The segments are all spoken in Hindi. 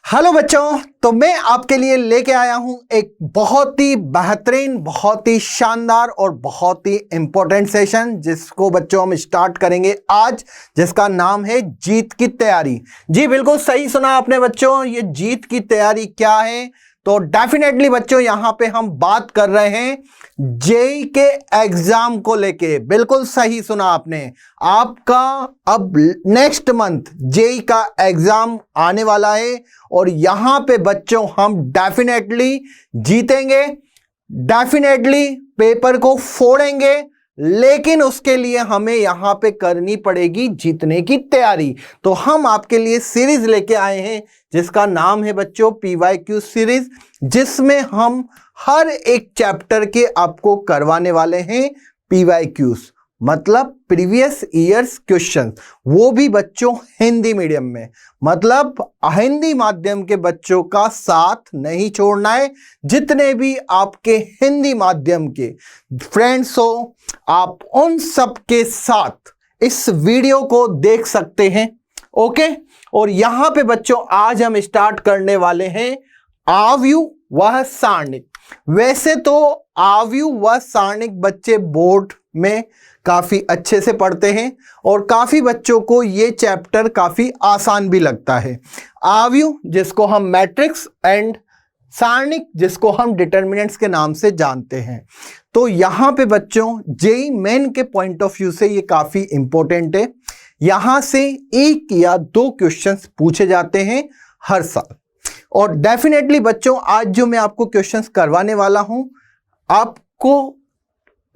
हेलो बच्चों, तो मैं आपके लिए लेके आया हूं एक बहुत ही बेहतरीन, बहुत ही शानदार और बहुत ही इंपॉर्टेंट सेशन जिसको बच्चों हम स्टार्ट करेंगे आज, जिसका नाम है जीत की तैयारी। जी बिल्कुल सही सुना आपने बच्चों, ये जीत की तैयारी क्या है। तो डेफिनेटली बच्चों यहां पे हम बात कर रहे हैं जेई के एग्जाम को लेके। बिल्कुल सही सुना आपने, आपका अब नेक्स्ट मंथ जेई का एग्जाम आने वाला है और यहां पे बच्चों हम डेफिनेटली जीतेंगे, डेफिनेटली पेपर को फोड़ेंगे, लेकिन उसके लिए हमें यहां पे करनी पड़ेगी जीतने की तैयारी। तो हम आपके लिए सीरीज लेके आए हैं जिसका नाम है बच्चों PYQ सीरीज, जिसमें हम हर एक चैप्टर के आपको करवाने वाले हैं PYQs, मतलब प्रीवियस ईयर्स क्वेश्चन, वो भी बच्चों हिंदी मीडियम में। मतलब हिंदी माध्यम के बच्चों का साथ नहीं छोड़ना है। जितने भी आपके हिंदी माध्यम के फ्रेंड्स हो, आप उन सब के साथ इस वीडियो को देख सकते हैं। ओके, और यहां पे बच्चों आज हम स्टार्ट करने वाले हैं आव्यूह व सारणिक। वैसे तो आव्यूह व सारणिक बच्चे बोर्ड में काफी अच्छे से पढ़ते हैं और काफी बच्चों को ये चैप्टर काफी आसान भी लगता है। आव्यूह जिसको हम मैट्रिक्स एंड सारणिक जिसको हम डिटर्मिनेंट्स के नाम से जानते हैं। तो यहां पे बच्चों जेई मेन के पॉइंट ऑफ व्यू से ये काफी इंपॉर्टेंट है। यहां से एक या दो क्वेश्चंस पूछे जाते हैं हर साल। और डेफिनेटली बच्चों आज जो मैं आपको क्वेश्चंस करवाने वाला हूं, आपको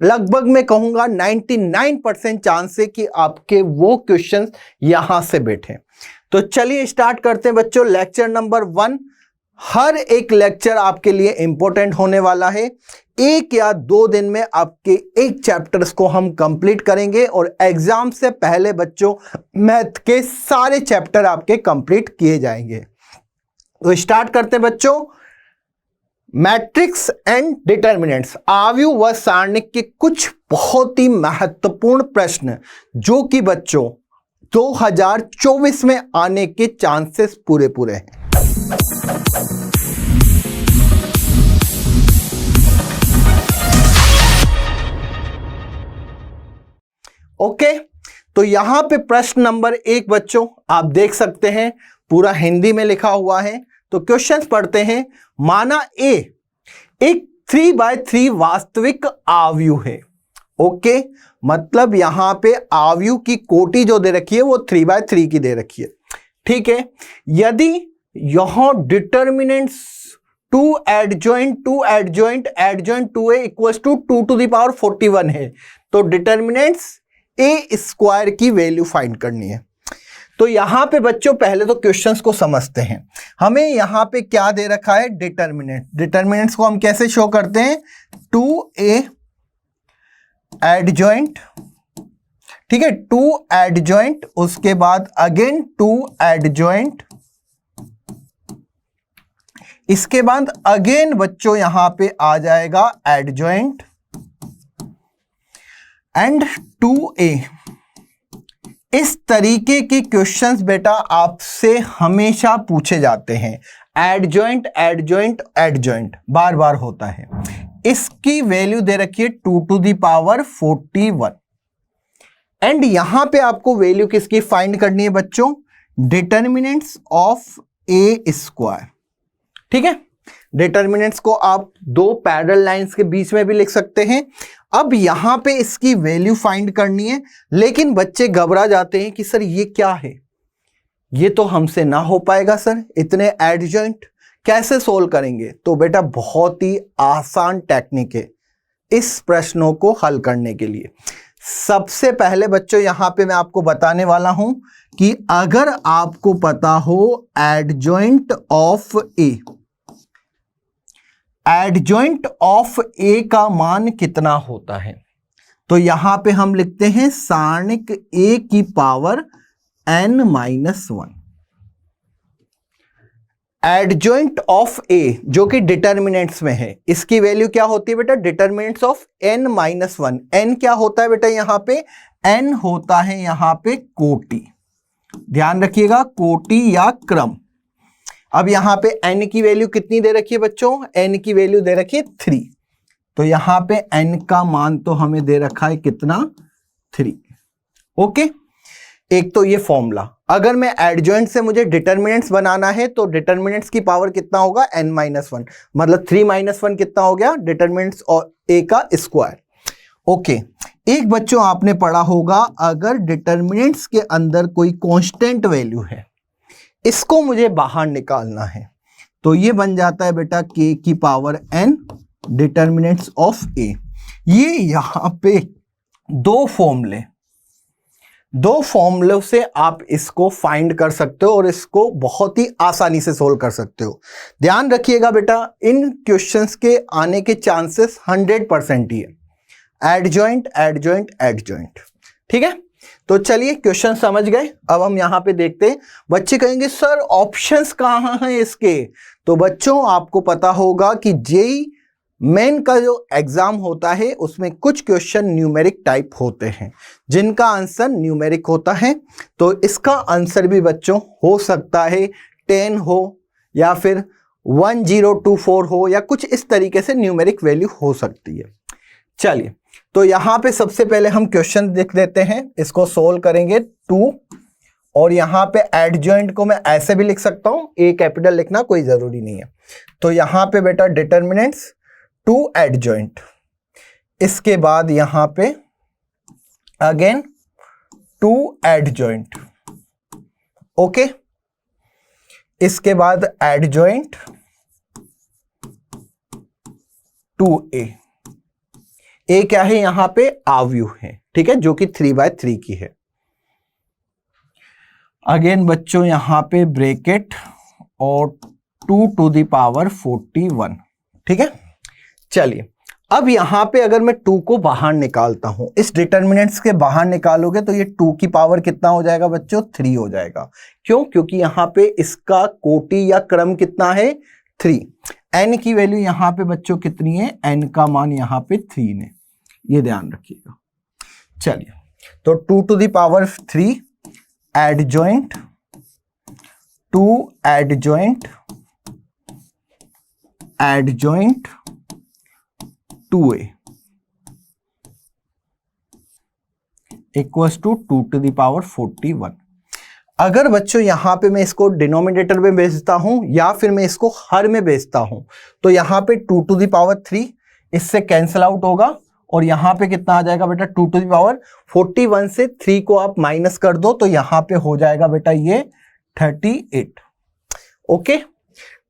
लगभग मैं कहूंगा 99% चांस है कि आपके वो क्वेश्चंस यहां से बैठे। तो चलिए स्टार्ट करते हैं बच्चों। लेक्चर नंबर 1, हर एक लेक्चर आपके लिए इंपॉर्टेंट होने वाला है। एक या दो दिन में आपके एक चैप्टर्स को हम कंप्लीट करेंगे और एग्जाम से पहले बच्चों मैथ के सारे चैप्टर आपके कंप्लीट किए जाएंगे। तो स्टार्ट करते हैं बच्चों। मैट्रिक्स एंड डिटर्मिनेंट्स, आव्यूह व सारणिक के कुछ बहुत ही महत्वपूर्ण प्रश्न जो कि बच्चों 2024 में आने के चांसेस पूरे पूरे हैं। ओके, तो यहां पे प्रश्न नंबर 1 बच्चों आप देख सकते हैं, पूरा हिंदी में लिखा हुआ है। तो क्वेश्चंस पढ़ते हैं। माना ए एक 3/3 वास्तविक आव्यूह है। ओके, मतलब यहां पे आव्यूह की कोटि जो दे रखी है वो 3/3 की दे रखी है। ठीक है, यदि यहां determinants 2 adjoint 2a equals to 2 to the power 41 है, तो डिटर्मिनेंट्स ए स्क्वायर की वैल्यू फाइंड करनी है। तो यहां पे बच्चों पहले तो क्वेश्चंस को समझते हैं। हमें यहां पे क्या दे रखा है, डिटर्मिनेंट। डिटर्मिनेंट्स को हम कैसे शो करते हैं, 2a एडजॉइंट, ठीक है, 2 एडजॉइंट, उसके बाद अगेन 2 एडजॉइंट, इसके बाद अगेन बच्चों यहां पे आ जाएगा एडजॉइंट एंड 2a। इस तरीके के क्वेश्चंस बेटा आपसे हमेशा पूछे जाते हैं। एडजॉइंट एडजॉइंट एडजॉइंट बार बार होता है। इसकी वैल्यू दे रखी है 2 to the power 41 एंड यहां पे आपको वैल्यू किसकी फाइंड करनी है बच्चों, डिटर्मिनेंट्स ऑफ ए स्क्वायर। ठीक है, डिटर्मिनेंट्स को आप दो पैरेलल लाइंस के बीच में भी लिख सकते हैं। अब यहां पे इसकी वैल्यू फाइंड करनी है, लेकिन बच्चे घबरा जाते हैं कि सर ये क्या है, ये तो हमसे ना हो पाएगा सर, इतने एडजॉइंट कैसे सोल्व करेंगे। तो बेटा बहुत ही आसान टेक्निक है इस प्रश्नों को हल करने के लिए। सबसे पहले बच्चों यहां पे मैं आपको बताने वाला हूं कि अगर आपको पता हो adjoint of A, adjoint of A का मान कितना होता है, तो यहां पे हम लिखते हैं सारणिक ए की पावर n-1। एडजॉइंट ऑफ ए जो कि डिटर्मिनेंट्स में है, इसकी वैल्यू क्या होती है बेटा, डिटर्मिनेंट्स ऑफ n-1। n क्या होता है बेटा, यहां पे n होता है यहां पे कोटि, ध्यान रखिएगा, कोटि या क्रम। अब यहां पे n की वैल्यू कितनी दे रखी है बच्चों? n की वैल्यू दे रखी है 3। तो यहां पे n का मान तो हमें दे रखा है कितना? 3। ओके, एक तो ये फॉर्मूला। अगर मैं एडजॉइंट से मुझे डिटर्मिनेंट्स बनाना है तो डिटर्मिनेंट्स की पावर कितना होगा? n-1, मतलब 3-1 कितना हो गया? डिटर्मिनेंट्स और a का स्क्वायर। ओके, एक बच्चों आपने पढ़ा होगा अगर डिटर्मिनेंट्स के अंदर कोई कांस्टेंट वैल्यू है, इसको मुझे बाहर निकालना है, तो ये बन जाता है बेटा k की power n determinants of a। ये यहां पे दो फॉर्मूलों से आप इसको फाइंड कर सकते हो और इसको बहुत ही आसानी से सोल्व कर सकते हो। ध्यान रखिएगा बेटा, इन क्वेश्चंस के आने के चांसेस 100% ही है। एडजॉइंट एडजॉइंट एडजॉइंट, ठीक है। तो चलिए क्वेश्चन समझ गए। अब हम यहां पे देखते हैं। बच्चे कहेंगे सर ऑप्शंस कहां हैं इसके? तो बच्चों आपको पता होगा कि जेईई मेन का जो एग्जाम होता है उसमें कुछ क्वेश्चन न्यूमेरिक टाइप होते हैं जिनका आंसर न्यूमेरिक होता है। तो इसका आंसर भी बच्चों हो सकता है 10 हो या फिर 1024 हो या कुछ इस तरीके से न्यूमेरिक वैल्यू हो सकती है। चलिए, तो यहां पे सबसे पहले हम क्वेश्चन देख लेते हैं, इसको सोल्व करेंगे 2। और यहां पे एडजॉइंट को मैं ऐसे भी लिख सकता हूं, ए कैपिटल लिखना कोई जरूरी नहीं है। तो यहां पे बेटा डिटर्मिनेंट्स 2 एडजॉइंट, इसके बाद यहां पे अगेन 2 एडजॉइंट, ओके, इसके बाद एडजॉइंट 2a। ए क्या है? यहां पे आव्यूह है, ठीक है, जो कि 3/3 की है। अगेन बच्चों यहां पे ब्रैकेट और 2 टू द पावर 41, ठीक है। चलिए, अब यहां पे अगर मैं 2 को बाहर निकालता हूं, इस डिटर्मिनेंट्स के बाहर निकालोगे तो ये 2 की पावर कितना हो जाएगा बच्चों? 3 हो जाएगा। क्यों? क्योंकि यहां पे इसका कोटि या क्रम कितना है? 3। n की वैल्यू यहां पे बच्चों कितनी है? n का मान यहां पे 3 है, ये ध्यान रखिएगा। चलिए, तो 2 to the power 3 adjoint 2 adjoint 2a equals to 2 to the power 41। अगर बच्चों यहां पे मैं इसको डिनोमिनेटर में भेजता हूं या फिर मैं इसको हर में भेजता हूं, तो यहां पे 2 टू द पावर 3 इससे कैंसिल आउट होगा और यहां पे कितना आ जाएगा बेटा? 2 टू द पावर 41 से 3 को आप माइनस कर दो तो यहां पे हो जाएगा बेटा ये 38। ओके,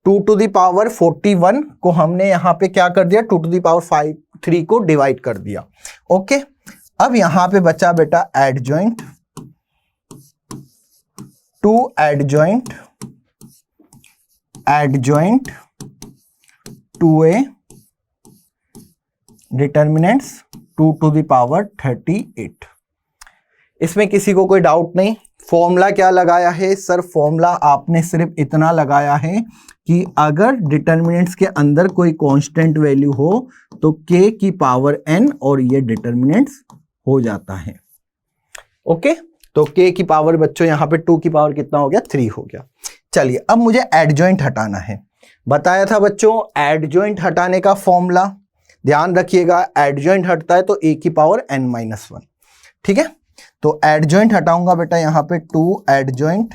2 टू द पावर 41 को हमने यहां पे क्या कर दिया? 2 टू द पावर 3 को डिवाइड कर दिया। ओके, अब यहां पे बचा बेटा adjoint 2 adjoint 2a determinants 2 to the power 38। इसमें किसी को कोई डाउट नहीं? फॉर्मूला क्या लगाया है? सर फॉर्मूला आपने सिर्फ इतना लगाया है कि अगर डिटर्मिनेंट्स के अंदर कोई कांस्टेंट वैल्यू हो तो k की पावर n और ये डिटर्मिनेंट्स हो जाता है। ओके, तो k की पावर बच्चों यहां पे 2 की पावर कितना हो गया? 3 हो गया। चलिए, अब मुझे एडजॉइंट हटाना है। बताया था बच्चों एडजॉइंट हटाने का फॉर्मूला, ध्यान रखिएगा। एडजॉइंट हटता है तो a की पावर n-1, ठीक है। तो एडजॉइंट हटाऊंगा बेटा यहां पे 2 एडजॉइंट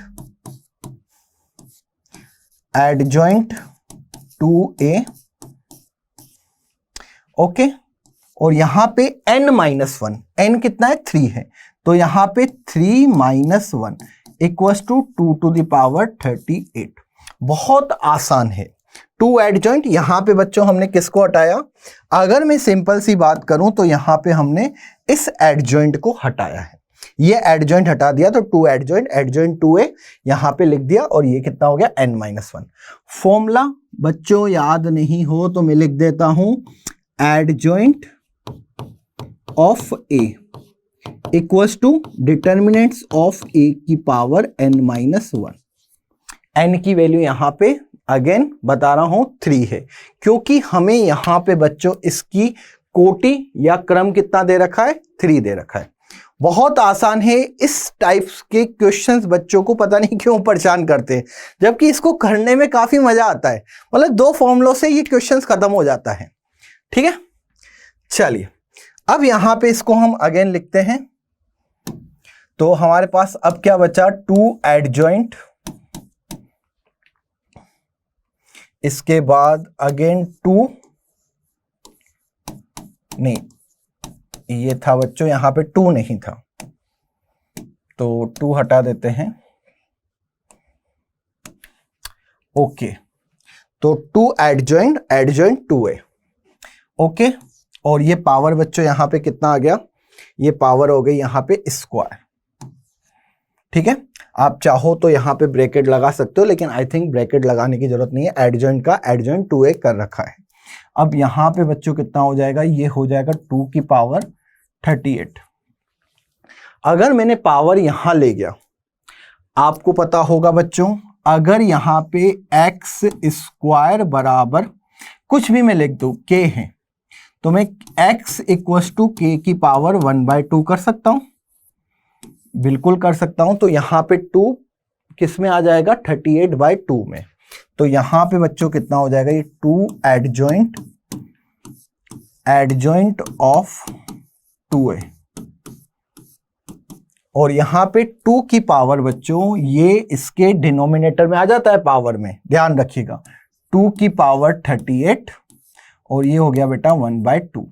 2a, ओके, और यहां पे n-1, n कितना है? 3 है, तो यहां पे 3-1 equals to 2 to the power 38। बहुत आसान है। 2 एडजॉइंट, यहां पे बच्चों हमने किसको हटाया? अगर मैं सिंपल सी बात करूं तो यहां पे हमने इस एडजॉइंट को हटाया है, ये एडजॉइंट हटा दिया तो 2 एडजॉइंट 2a यहां पे लिख दिया और ये कितना हो गया? n-1। फॉर्मूला बच्चों याद नहीं हो तो मैं लिख देता हूं adjoint of a equals to determinants of a की पावर n-1। n की वैल्यू यहां पे अगेन बता रहा हूं 3 है, क्योंकि हमें यहां पे बच्चों इसकी कोटि या क्रम कितना दे रखा है? 3 दे रखा है। बहुत आसान है। इस टाइप्स के क्वेश्चंस बच्चों को पता नहीं क्यों परेशान करते हैं, जबकि इसको करने में काफी मजा आता है। मतलब 2 फॉर्मूलों से ये क्वेश्चंस खत्म हो जाता है। ठीक है, चलिए अब यहां पे इसको हम अगेन लिखते हैं। तो हमारे पास अब क्या बचा, 2 एडजॉइंट, इसके बाद अगेन 2, नहीं ये था बच्चों, यहां पे 2 नहीं था तो 2 हटा देते हैं। ओके, तो 2 एडजॉइंट, एडजॉइंट 2a। ओके, और ये पावर बच्चों यहां पे कितना आ गया, ये पावर हो गई यहां पे स्क्वायर। ठीक है, आप चाहो तो यहां पे ब्रैकेट लगा सकते हो, लेकिन आई थिंक ब्रैकेट लगाने की जरूरत नहीं है, एडजॉइंट का एडजॉइंट 2a कर रखा है। अब यहां पे बच्चों कितना हो जाएगा, ये हो जाएगा 2 की पावर 38। अगर मैंने पावर यहां ले गया, आपको पता होगा बच्चों, अगर यहां पे x स्क्वायर बराबर कुछ भी मैं लिख दूं, k है, तो मैं x इक्वल्स टू k की पावर 1/2 कर सकता हूं, बिल्कुल कर सकता हूं। तो यहां पे 2 किस में आ जाएगा, 38/2 में। तो यहां पे बच्चों कितना हो जाएगा, ये 2 एडजॉइंट, एडजॉइंट ऑफ 2a, और यहां पे 2 की पावर बच्चों ये इसके डिनोमिनेटर में आ जाता है, पावर में ध्यान रखिएगा, 2 की पावर 38 और ये हो गया बेटा 1/2।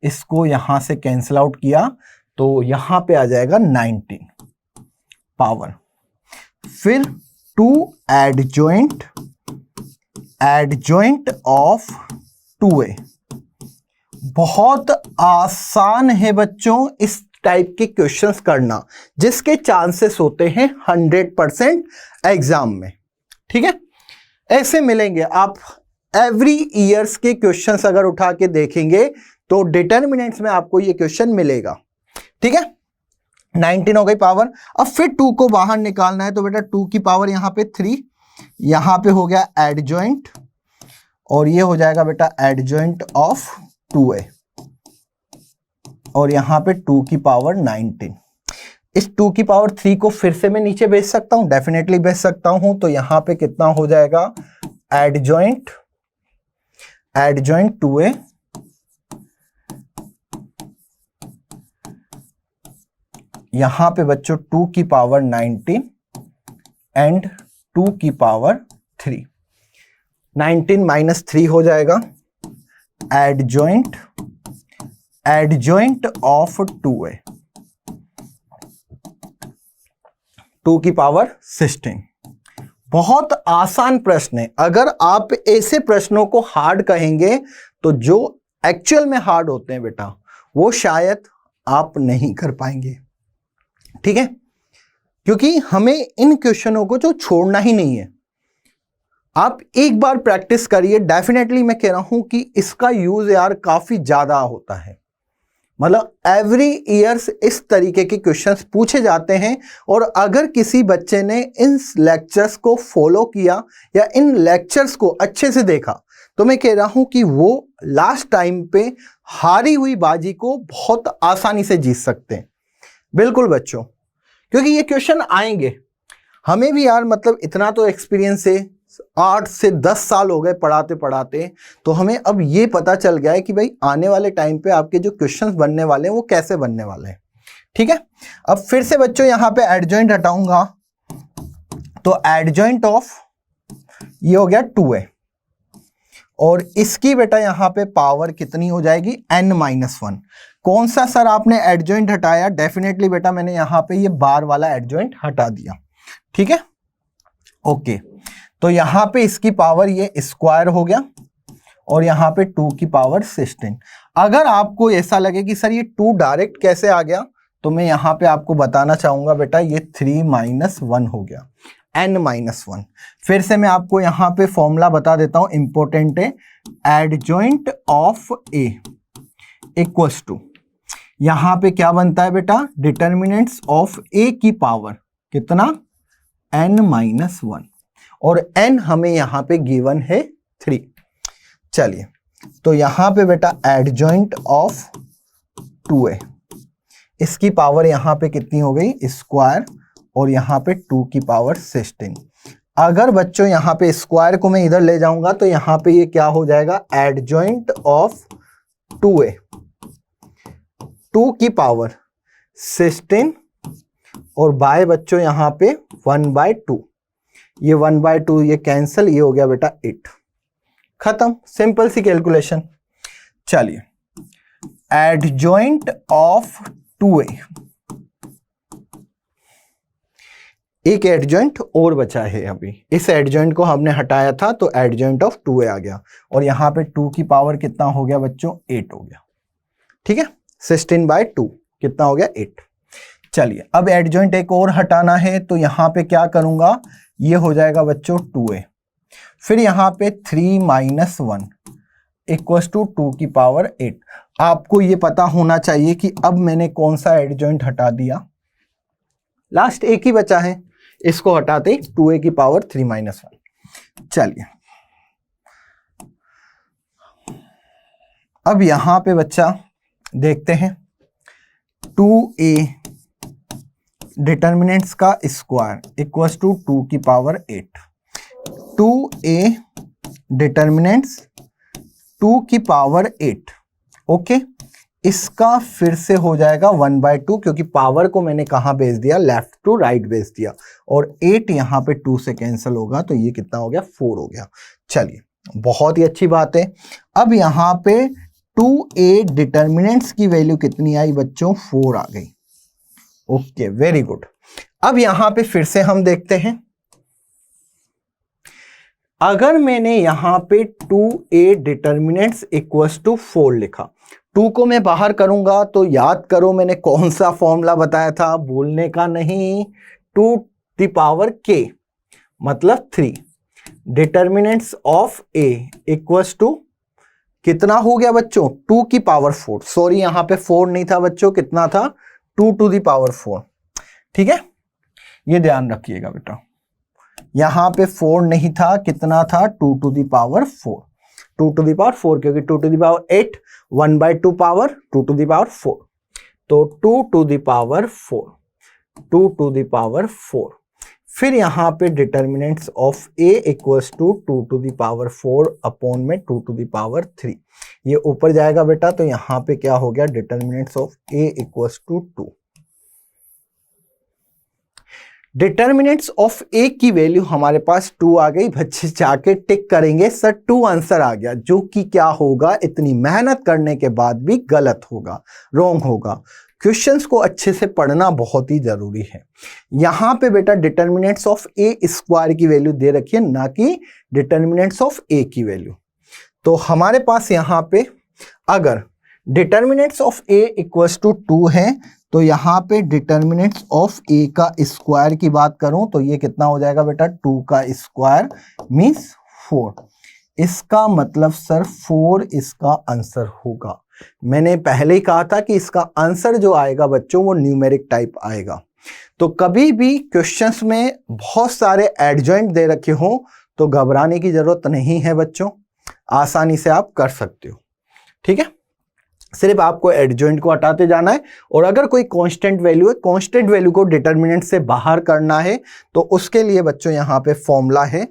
इसको यहां से कैंसिल आउट किया तो यहां पे आ जाएगा 19 पावर, फिर 2 एडजॉइंट, एडजॉइंट ऑफ 2a। बहुत आसान है बच्चों इस टाइप के क्वेश्चंस करना, जिसके चांसेस होते हैं 100% एग्जाम में। ठीक है, ऐसे मिलेंगे आप एवरी ईयर्स के क्वेश्चंस अगर उठा के देखेंगे तो डिटर्मिनेंट्स में आपको ये क्वेश्चन मिलेगा। ठीक है, 19 हो गई पावर। अब फिर 2 को बाहर निकालना है, तो बेटा 2 की पावर यहां पे 3, यहां पे हो गया एडजॉइंट, और ये हो जाएगा बेटा एडजॉइंट ऑफ 2a, और यहां पे 2 की पावर 19। इस 2 की पावर 3 को फिर से मैं नीचे भेज सकता हूं, डेफिनेटली भेज सकता हूं। तो यहां पे कितना हो जाएगा, एडजॉइंट, एडजॉइंट 2a, यहां पे बच्चों 2 की पावर 19 एंड 2 की पावर 3, 19 माइनस 3 हो जाएगा एडजॉइंट, एडजॉइंट ऑफ 2a, 2 की पावर 16। बहुत आसान प्रश्न है। अगर आप ऐसे प्रश्नों को हार्ड कहेंगे तो जो एक्चुअल में हार्ड होते हैं बेटा, वो शायद आप नहीं कर पाएंगे। ठीक है, क्योंकि हमें इन क्वेश्चनों को जो छोड़ना ही नहीं है। आप एक बार प्रैक्टिस करिए, डेफिनेटली मैं कह रहा हूं कि इसका यूज यार काफी ज्यादा होता है। मतलब एवरी ईयर्स इस तरीके के क्वेश्चंस पूछे जाते हैं, और अगर किसी बच्चे ने इन लेक्चर्स को फॉलो किया या इन लेक्चर्स को अच्छे से देखा, तो मैं कह रहा हूं कि वो लास्ट टाइम पे हारी हुई बाजी को बहुत आसानी से जीत सकते हैं। बिल्कुल बच्चों, क्योंकि ये क्वेश्चन आएंगे। हमें भी यार मतलब इतना तो एक्सपीरियंस है, 8 से 10 साल हो गए पढ़ाते पढ़ाते, तो हमें अब ये पता चल गया है कि भाई आने वाले टाइम पे आपके जो क्वेश्चंस बनने वाले हैं वो कैसे बनने वाले हैं। ठीक है, अब फिर से बच्चों यहां पे एडजॉइंट हटाऊंगा, तो एडजॉइंट ऑफ ये हो गया 2a, और इसकी बेटा यहां पे पावर कितनी हो जाएगी, n-1। कौन सा सर आपने एडजॉइंट हटाया, डेफिनेटली बेटा मैंने यहां पे ये बार वाला एडजॉइंट हटा दिया। ठीक है, ओके, तो यहां पे इसकी पावर ये स्क्वायर हो गया, और यहां पे 2 की पावर 16। अगर आपको ऐसा लगे कि सर ये 2 डायरेक्ट कैसे आ गया, तो मैं यहां पे आपको बताना चाहूंगा बेटा ये 3-1 हो गया, n-1। फिर से मैं आपको यहां पे फॉर्मूला बता देता हूं, इंपॉर्टेंट है। Adjoint of a equals to, यहां पे क्या बनता है बेटा, डिटर्मिनेंट्स ऑफ a की पावर कितना, n-1, और n हमें यहां पे गिवन है 3। चलिए, तो यहां पे बेटा एडजॉइंट ऑफ 2a इसकी पावर यहाँ पे कितनी हो गई, स्क्वायर, और यहाँ पे 2 की पावर 16। अगर बच्चों यहाँ पे स्क्वायर को मैं इधर ले जाऊंगा तो यहाँ पे ये क्या हो जाएगा, एडजॉइंट ऑफ 2a, 2 की पावर 16 और बाय बच्चों यहाँ पे 1/2, ये 1/2 ये कैंसिल, ये हो गया बेटा 8। खत्म, सिंपल सी कैलकुलेशन। चलिए, एडजॉइंट ऑफ 2a, एक एडजॉइंट और बचा है अभी, इस एडजॉइंट को हमने हटाया था तो एडजॉइंट ऑफ 2a आ गया, और यहां पे 2 की पावर कितना हो गया बच्चों, 8 हो गया। ठीक है, 16/2 कितना हो गया, 8। चलिए, अब एडजॉइंट एक और हटाना है तो यहां पे क्या करूंगा, ये हो जाएगा बच्चों 2a, फिर यहां पे 3 - 1 इक्वल्स टू 2 की पावर 8। आपको ये पता होना चाहिए कि अब मैंने कौन सा एडजॉइंट हटा दिया, लास्ट एक ही बचा है, इसको हटाते 2a की पावर 3 - 1। चलिए, अब यहां पे बच्चा देखते हैं 2a डिटर्मिनेंट्स का स्क्वायर इक्वल्स टू 2 की पावर 8, 2a डिटर्मिनेंट्स 2 की पावर 8। ओके, इसका फिर से हो जाएगा 1/2, क्योंकि पावर को मैंने कहां भेज दिया, लेफ्ट टू राइट भेज दिया, और 8 यहां पे 2 से कैंसिल होगा तो ये कितना हो गया, 4 हो गया। चलिए, बहुत ही अच्छी बात है। अब यहां पे 2a डिटर्मिनेंट्स की वैल्यू कितनी आई बच्चों, 4 आ गई। Okay, very good. अब यहां पे फिर से हम देखते हैं, अगर मैंने यहां पे 2a डिटर्मिनेंट्स इक्वल्स टू 4 लिखा, 2 को मैं बाहर करूंगा तो याद करो मैंने कौन सा फॉर्मूला बताया था, भूलने का नहीं, 2 दी पावर k मतलब 3, determinants of a equals to कितना हो गया बच्चों, 2 की पावर 4, सॉरी यहां पे 4 नहीं था बच्चों, कितना था, 2 टू दी पावर 4। ठीक है, ये ध्यान रखिएगा बेटा, यहां पे 4 नहीं था, कितना था, 2 to the power 4, 2 to the power 4, क्योंकि 2 to the power 8, 1/2 power 2 to the power 4, तो 2 to the power 4, 2 to the power 4। फिर यहां पे determinants of a equals to 2 to the power 4 upon में 2 टू दी पावर 3, ये ऊपर जाएगा बेटा, तो यहां पे क्या हो गया, determinants of a equals to 2। Determinants of a की वैल्यू हमारे पास 2 आ गई, बच्चे जाके टिक करेंगे सर 2 आंसर आ गया, जो कि क्या होगा, इतनी मेहनत करने के बाद भी गलत होगा, रॉन्ग होगा। क्वेश्चंस को अच्छे से पढ़ना बहुत ही जरूरी है। यहां पे बेटा डिटर्मिनेंट्स ऑफ a स्क्वायर की वैल्यू दे रखी है, ना कि डिटर्मिनेंट्स ऑफ a की वैल्यू। तो हमारे पास यहां पे अगर determinants of a equals to 2 है, तो यहां पे डिटर्मिनेंट्स ऑफ a का स्क्वायर की बात करूं तो ये कितना हो जाएगा बेटा, 2 का स्क्वायर मींस 4। इसका मतलब सर 4 इसका आंसर होगा। मैंने पहले ही कहा था कि इसका आंसर जो आएगा बच्चों वो न्यूमेरिक टाइप आएगा। तो कभी भी क्वेश्चंस में बहुत सारे एडजॉइंट दे रखे हो तो घबराने की जरूरत नहीं है बच्चों, आसानी से आप कर सकते हो। ठीक है, सिर्फ आपको एडजॉइंट को हटाते जाना है, और अगर कोई कांस्टेंट वैल्यू है, कांस्टेंट वैल्यू को डिटर्मिनेंट से बाहर करना है तो उसके लिए बच्चों यहाँ पे फॉर्मूला है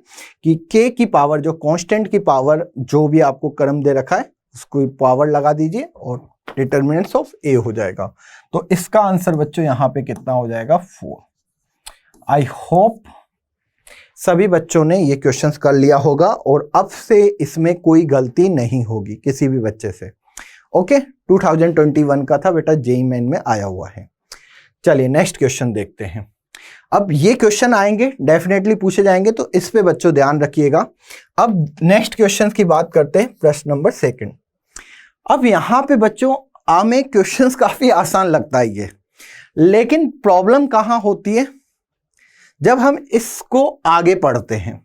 कि k की पावर, जो कांस्टेंट की पावर जो भी आपको क्रम दे रखा है उसको पावर लगा दीजिए और डिटर्मिनेंट्स ऑफ a हो जाएगा। तो इसका आंसर बच्चों यहाँ पे कितना हो जाएगा, 4। आई होप सभी बच्चों ने ये क्वेश्चंस कर लिया होगा और अब से इसमें कोई गलती नहीं होगी किसी भी बच्चे से। ओके, 2021 का था बेटा, जेईई मेन में आया हुआ है। चलिए नेक्स्ट क्वेश्चन देखते हैं। अब ये क्वेश्चन आएंगे, डेफिनेटली पूछे जाएंगे, तो इस पे बच्चों ध्यान रखिएगा। अब नेक्स्ट क्वेश्चन की बात करते हैं, प्रश्न नंबर 2। अब यहां पे बच्चों हमें क्वेश्चंस काफी आसान लगता है ये, लेकिन प्रॉब्लम कहां होती है, जब हम इसको आगे पढ़ते हैं।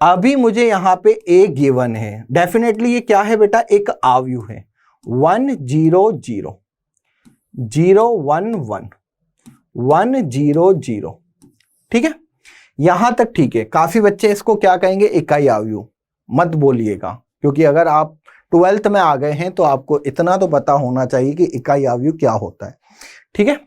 अभी मुझे यहां पे a गिवन है, डेफिनेटली ये क्या है बेटा, एक आव्यूह है, 1 0 0 0 1 1 1 0 0। ठीक है, यहां तक ठीक है। काफी बच्चे इसको क्या कहेंगे, इकाई आव्यूह मत बोलिएगा, क्योंकि अगर आप 12th में आ गए हैं तो आपको इतना तो पता होना चाहिए कि इकाई आव्यूह क्या होता है। ठीक है।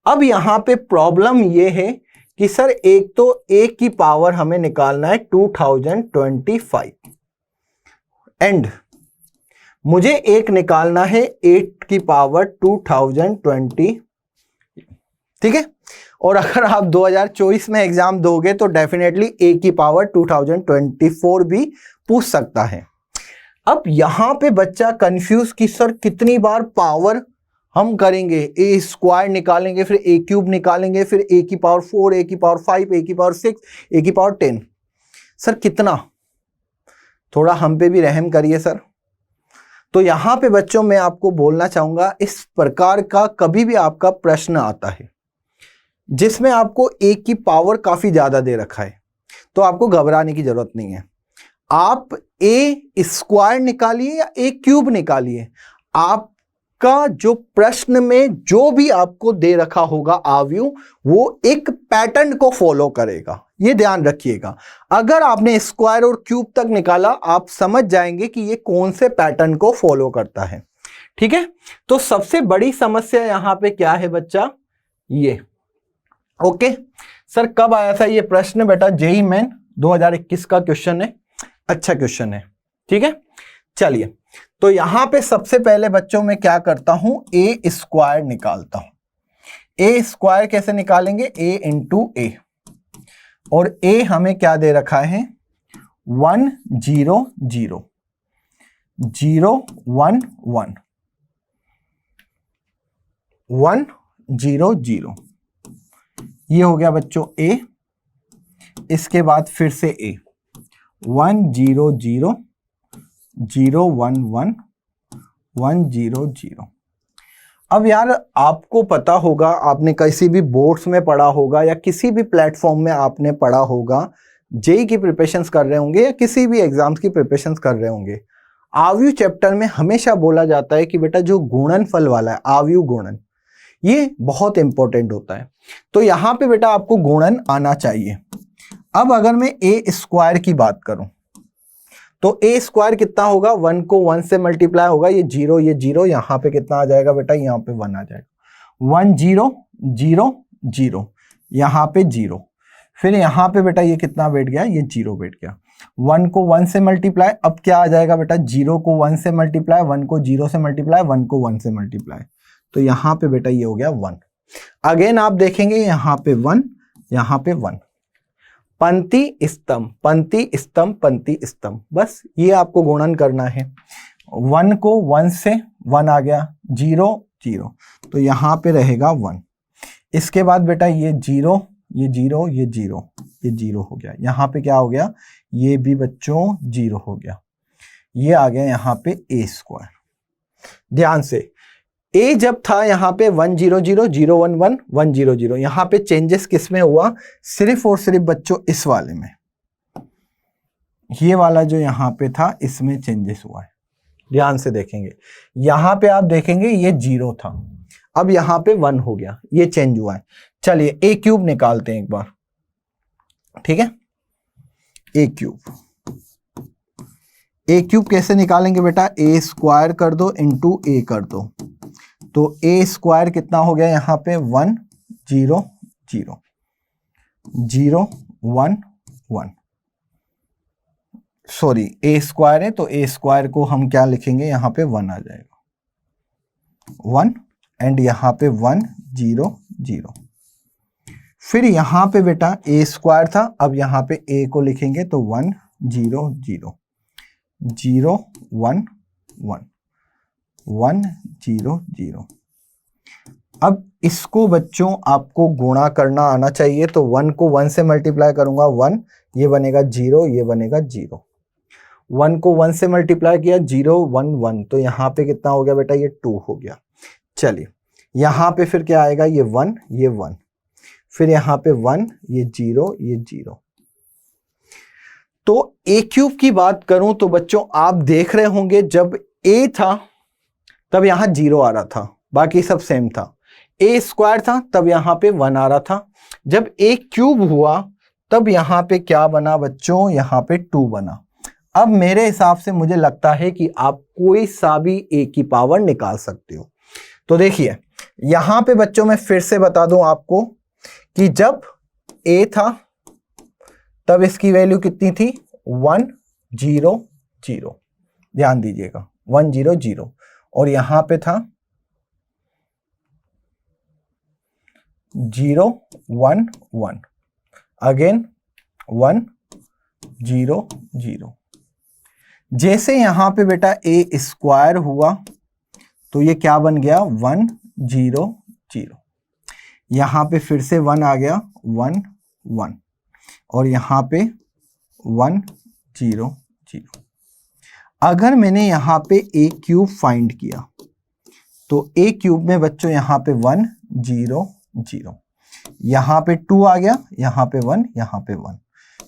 अब यहां पे प्रॉब्लम ये है कि सर एक तो a की पावर हमें निकालना है 2025 एंड मुझे एक निकालना है 8 की पावर 2020, ठीक है। और अगर आप 2024 में एग्जाम दोगे तो डेफिनेटली a की पावर 2024 भी पूछ सकता है। अब यहां पे बच्चा कंफ्यूज कि सर कितनी बार पावर हम करेंगे, ए स्क्वायर निकालेंगे, फिर ए क्यूब निकालेंगे, फिर ए की पावर 4, ए की पावर 5, ए की पावर 6, ए की पावर 10। सर कितना, थोड़ा हम पे भी रहम करिए सर। तो यहां पे बच्चों मैं आपको बोलना चाहूंगा, इस प्रकार का कभी भी आपका प्रश्न आता है जिसमें आपको ए की पावर काफी ज्यादा दे रखा है, तो आपको घबराने की जरूरत नहीं है। आप ए स्क्वायर निकालिए या ए क्यूब निकालिए, आपका जो प्रश्न में जो भी आपको दे रखा होगा आव्यूह, वो एक पैटर्न को फॉलो करेगा, ये ध्यान रखिएगा। अगर आपने स्क्वायर और क्यूब तक निकाला, आप समझ जाएंगे कि ये कौन से पैटर्न को फॉलो करता है, ठीक है। तो सबसे बड़ी समस्या यहां पे क्या है बच्चा, ये ओके। सर कब आया था ये प्रश्न बेटा, जेईई मेन 2021 का क्वेश्चन है, अच्छा क्वेश्चन है, ठीक है। चलिए, तो यहां पे सबसे पहले बच्चों में क्या करता हूं, ए स्क्वायर निकालता हूं। ए स्क्वायर कैसे निकालेंगे, ए इंटू ए, और ए हमें क्या दे रखा है 1 0 0 0 1 1 1 0 0, ये हो गया बच्चों ए। इसके बाद फिर से ए 1 0 0 0 1 1 1 0 0। अब यार आपको पता होगा, आपने किसी भी बोर्ड्स में पढ़ा होगा या किसी भी प्लेटफॉर्म में आपने पढ़ा होगा, जेईई की प्रिपरेशंस कर रहे होंगे या किसी भी एग्जाम्स की प्रिपरेशंस कर रहे होंगे, आव्यूह चैप्टर में हमेशा बोला जाता है कि बेटा जो गुणनफल वाला है, आव्यूह गुणन, ये बहुत इंपॉर्टेंट होता है। तो यहां पे बेटा आपको गुणन आना चाहिए। अब अगर मैं ए स्क्वायर की बात करूं तो ए स्क्वायर कितना होगा, 1 को 1 से मल्टीप्लाई होगा, ये 0 ये 0, यहां पे कितना आ जाएगा बेटा, यहां पे 1 आ जाएगा। 1 0 0 0, यहां पे 0, फिर यहां पे बेटा ये कितना बैठ गया, ये 0 बैठ गया। 1 को 1 से मल्टीप्लाई, अब क्या आ जाएगा बेटा, 0 को 1 से मल्टीप्लाई, 1 को 0 से मल्टीप्लाई, 1 को 1 से मल्टीप्लाई, तो यहां पे बेटा ये हो गया 1। अगेन आप देखेंगे यहां पे 1, यहां पे 1, पंक्ति स्तंभ पंक्ति स्तंभ पंक्ति स्तंभ, बस ये आपको गुणन करना है। 1 को 1 से 1 आ गया, 0 0, तो यहां पे रहेगा 1। इसके बाद बेटा ये 0 ये 0 ये 0 ये 0 हो गया, यहां पे क्या हो गया, ये भी बच्चों 0 हो गया, ये आ गया यहां पे ए स्क्वायर। ध्यान से, ए जब था यहां पे 1 0 0 0 1 1 1 0 0, यहां पे चेंजेस किस में हुआ, सिर्फ और सिर्फ बच्चों इस वाले में, ये वाला जो यहां पे था इसमें चेंजेस हुआ है। ध्यान से देखेंगे, यहां पे आप देखेंगे ये 0 था, अब यहां पे 1 हो गया, ये चेंज हुआ है। चलिए ए क्यूब निकालते हैं एक बार, ठीक है। ए क्यूब कैसे निकालेंगे बेटा, ए स्क्वायर कर दो इंटू ए कर दो, तो ए स्क्वायर कितना हो गया यहां पे 1 0 0 0 1 1, सॉरी ए स्क्वायर है तो ए स्क्वायर को हम क्या लिखेंगे, यहां पे 1 आ जाएगा 1, एंड यहां पे 1 0 0। फिर यहां पे बेटा ए स्क्वायर था, अब यहां पे ए को लिखेंगे तो 1 0 0 0 1 1 1 0 0। अब इसको बच्चों आपको गुणा करना आना चाहिए, तो 1 को 1 से मल्टीप्लाई करूंगा 1, ये बनेगा 0 ये बनेगा 0, 1 को 1 से मल्टीप्लाई किया 0 1 1, तो यहाँ पे कितना हो गया बेटा, ये 2 हो गया। चलिए यहाँ पे फिर क्या आएगा, ये 1 ये 1, फिर यहाँ पे 1 ये 0 ये 0। तो ए क्यूब की बात करूं तो बच्चों आप देख रहे होंगे जब ए था तब यहां 0 आ रहा था, बाकी सब सेम था। ए स्क्वायर था तब यहां पे 1 आ रहा था, जब ए क्यूब हुआ तब यहां पे क्या बना बच्चों, यहां पे 2 बना। अब मेरे हिसाब से मुझे लगता है कि आप कोई सा भी ए की पावर निकाल सकते हो। तो देखिए यहां पे बच्चों मैं फिर से बता दूं आपको कि जब a था तब इसकी वैल्यू कितनी थी 1 0 0, ध्यान दीजिएगा 1 0 0, और यहां पे था 0 1 1, अगेन 1 0 0। जैसे यहां पे बेटा a स्क्वायर हुआ तो ये क्या बन गया 1 0 0, यहां पे फिर से 1 आ गया 1 1, और यहां पे 1 0 0। अगर मैंने यहां पे a क्यूब फाइंड किया तो a क्यूब में बच्चों यहां पे 1 0 0, यहां पे 2 आ गया, यहां पे 1, यहां पे 1,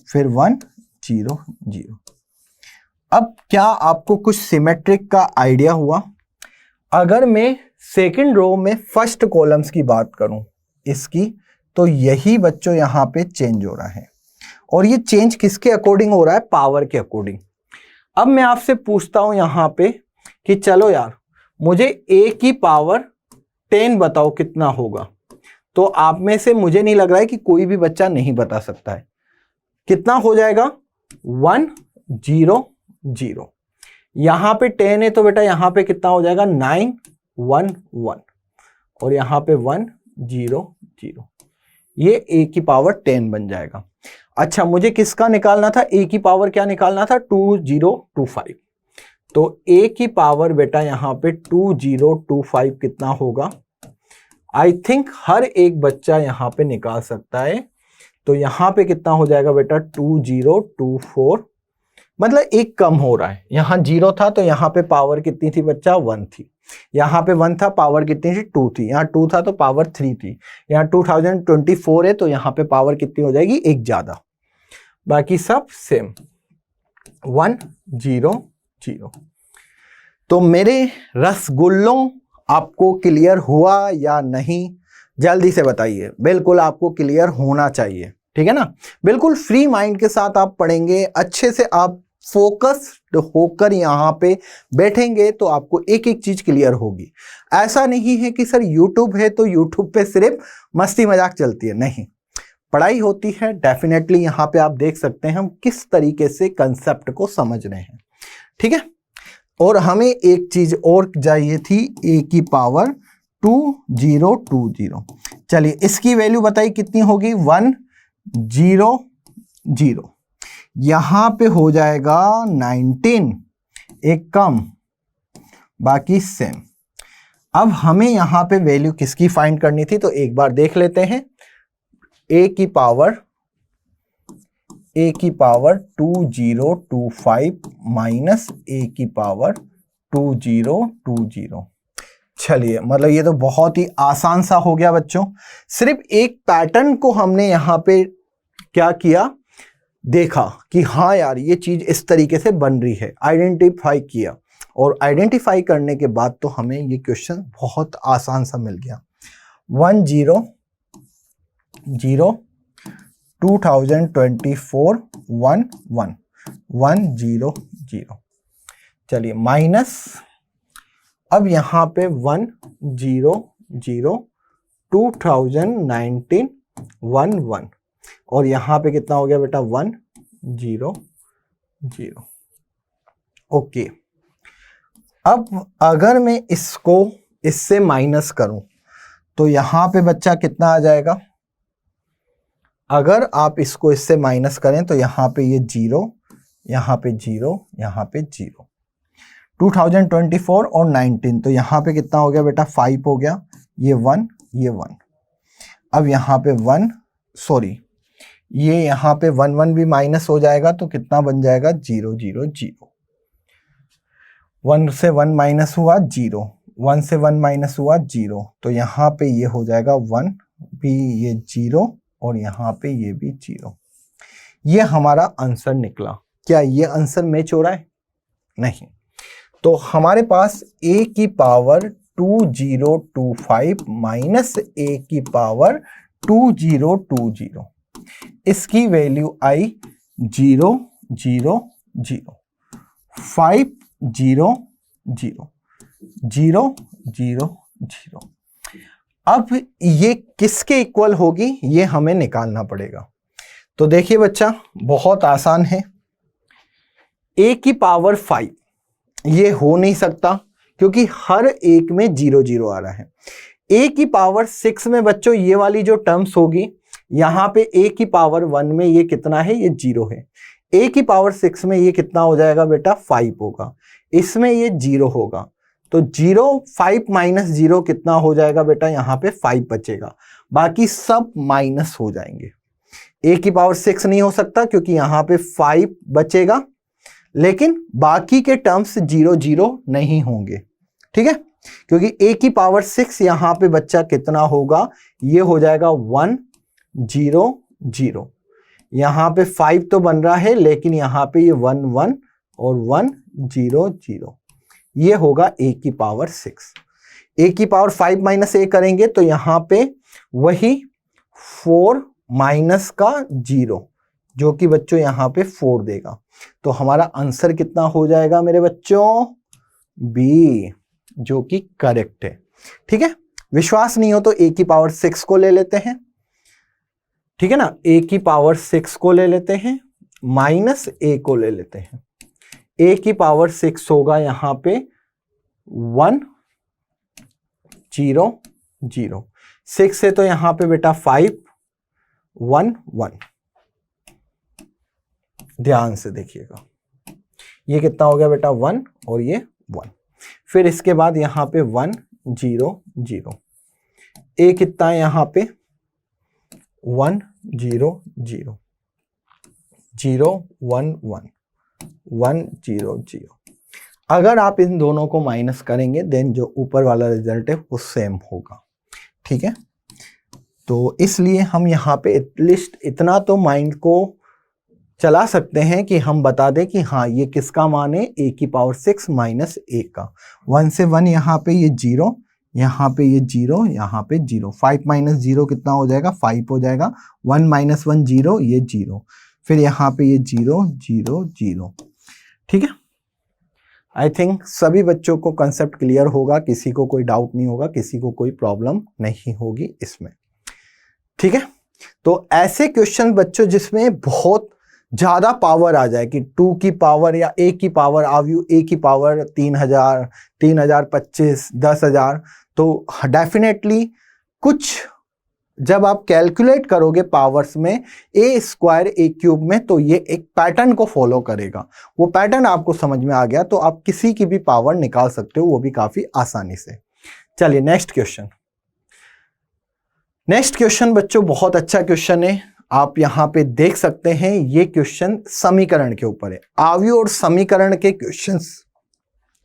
फिर 1 0 0। अब क्या आपको कुछ सिमेट्रिक का आइडिया हुआ? अगर मैं सेकंड रो में फर्स्ट कॉलम्स की बात करूं इसकी, तो यही बच्चों यहां पे चेंज हो रहा है, और ये चेंज किसके अकॉर्डिंग हो रहा है? पावर के अकॉर्डिंग। अब मैं आपसे पूछता हूं यहां पे कि चलो यार मुझे a की पावर 10 बताओ कितना होगा, तो आप में से मुझे नहीं लग रहा है कि कोई भी बच्चा नहीं बता सकता है। कितना हो जाएगा 1 0 0, यहां पे 10 है तो बेटा यहां पे कितना हो जाएगा 9 1 1, और यहां पे 1 0 0, ये a की पावर 10 बन जाएगा। अच्छा मुझे किसका निकालना था? a की पावर क्या निकालना था? 2025। तो a की पावर बेटा यहां पे 2025 कितना होगा? आई थिंक हर एक बच्चा यहां पे निकाल सकता है। तो यहां पे कितना हो जाएगा बेटा 2024, मतलब एक कम हो रहा है, यहां 0 था तो यहां पे पावर कितनी थी बच्चा 1 थी, यहां पे 1 था पावर कितनी थी 2 थी, यहां 2 था तो पावर 3 थी, यहां 2024 है तो यहां पे पावर कितनी हो जाएगी? एक ज्यादा, बाकी सब सेम 1 0 0। तो मेरे रसगुल्लों आपको क्लियर हुआ या नहीं? जल्दी से बताइए। बिल्कुल आपको क्लियर होना चाहिए, ठीक है ना? बिल्कुल फ्री माइंड के साथ आप पढ़ेंगे, अच्छे से आप फोकस्ड होकर यहाँ पे बैठेंगे तो आपको एक एक चीज क्लियर होगी। ऐसा नहीं है कि सर यूट्यूब है तो यूट्यूब पे सिर्फ मस्ती मजाक चलती है, नहीं, पढ़ाई होती है डेफिनेटली। यहाँ पे आप देख सकते हैं हम किस तरीके से कंसेप्ट को समझ रहे हैं, ठीक है? और हमें एक चीज और चाहिए थी, a की पावर 2020। चलिए इसकी वैल्यू बताइए कितनी होगी? 1 0 0, यहां पे हो जाएगा 19, एक कम बाकी सेम। अब हमें यहां पे वैल्यू किसकी फाइंड करनी थी? तो एक बार देख लेते हैं। a की पावर 2025 माइनस a की पावर 2020। चलिए मतलब ये तो बहुत ही आसान सा हो गया बच्चों। सिर्फ एक पैटर्न को हमने यहां पे क्या किया, देखा कि हाँ यार ये चीज इस तरीके से बन रही है, आइडेंटिफाई किया, और आइडेंटिफाई करने के बाद तो हमें ये क्वेश्चन बहुत आसान सा मिल गया। 1 0 0 2024 1 1 1 0 0। चलिए माइनस, अब यहां पे 1 0 0 2019 1 1, और यहां पे कितना हो गया बेटा 1 0 0। ओके, अब अगर मैं इसको इससे माइनस करूं तो यहां पे बच्चा कितना आ जाएगा? अगर आप इसको इससे माइनस करें तो यहां पे ये 0, यहां पे 0, यहां पे 0, 2024 और 19, तो यहां पे कितना हो गया बेटा 5 हो गया, ये 1 ये 1। अब यहां पे 1 सॉरी ये यहां पे 1 1 भी माइनस हो जाएगा तो कितना बन जाएगा 0 0 0। 1 से 1 माइनस हुआ 0, 1 से 1 माइनस हुआ 0, तो यहां पे ये हो जाएगा 1 भी, ये 0, और यहां पे ये भी 0। ये हमारा आंसर निकला। क्या ये आंसर मैच हो रहा है? नहीं। तो हमारे पास a की पावर 2025 माइनस a की पावर 2020, इसकी वैल्यू आई 0 0 0 5 0 0 0 0 0। अब ये किसके इक्वल होगी ये हमें निकालना पड़ेगा। तो देखिए बच्चा, बहुत आसान है। a की पावर 5 ये हो नहीं सकता क्योंकि हर एक में 0 0 आ रहा है। a की पावर 6 में बच्चों ये वाली जो टर्म्स होगी, यहां पे a की पावर 1 में ये कितना है, ये 0 है। a की पावर 6 में ये कितना हो जाएगा बेटा, 5 होगा। इसमें ये 0 होगा, तो 0 5 माइनस 0 कितना हो जाएगा बेटा, यहां पे 5 बचेगा, बाकी सब माइनस हो जाएंगे। a की पावर 6 नहीं हो सकता क्योंकि यहां पे 5 बचेगा, लेकिन बाकी के टर्म्स 0 0 नहीं होंगे, ठीक है, क्योंकि a की पावर 6 यहां पे बच्चा कितना होगा, ये हो जाएगा 1 0 0। यहां पे 5 तो बन रहा है, लेकिन यहां पे ये 1 1 और 1 0 0, ये होगा a की पावर 6। a की पावर 5 माइनस a करेंगे तो यहां पे वही 4 माइनस का 0, जो कि बच्चों यहां पे 4 देगा। तो हमारा आंसर कितना हो जाएगा मेरे बच्चों, बी, जो कि करेक्ट है। ठीक है, विश्वास नहीं हो तो a की पावर 6 को ले लेते हैं, ठीक है ना, a की पावर 6 को ले लेते हैं, माइनस a को ले लेते हैं। a की पावर 6 होगा यहां पे 1 0 0, 6 है तो यहां पे बेटा 5 1 1। ध्यान से देखिएगा, ये कितना हो गया बेटा, 1 और ये 1। फिर इसके बाद यहां पे 1 0 0, a कितना है यहां पे 1 0 0 0 1 1 1 0 0। अगर आप इन दोनों को माइनस करेंगे देन जो ऊपर वाला रिजल्ट है वो सेम होगा, ठीक है। तो इसलिए हम यहाँ पे एटलीस्ट इतना तो माइंड को चला सकते हैं कि हम बता दें कि हाँ ये किसका मान है, a की पावर 6 माइनस a का। 1 से 1 यहाँ पे ये 0, यहाँ पे ये 0, यहाँ पे 0, 5 माइनस 0 कितना हो जाएगा, 5 हो जाएगा। 1 माइनस 1 0, ये 0, फिर यहाँ पे ये 0 0 0, ठीक है। आई थिंक सभी बच्चों को कंसेप्ट क्लियर होगा, किसी को कोई डाउट नहीं होगा, किसी को कोई प्रॉब्लम नहीं होगी इसमें, ठीक है। तो ऐसे क्वेश्चन बच्चों जिसमें बहुत ज्यादा पावर आ जाए कि 2 की पावर या a की पावर आव्यू a की पावर 3000 3025 10,000, तो डेफिनेटली कुछ जब आप कैलकुलेट करोगे पावर्स में a स्क्वायर a क्यूब में, तो ये एक पैटर्न को फॉलो करेगा। वो पैटर्न आपको समझ में आ गया तो आप किसी की भी पावर निकाल सकते हो, वो भी काफी आसानी से। चलिए नेक्स्ट क्वेश्चन। नेक्स्ट क्वेश्चन बच्चों बहुत अच्छा क्वेश्चन है, आप यहां पे देख सकते हैं। ये क्वेश्चन समीकरण के ऊपर है। आव्यूह और समीकरण के क्वेश्चंस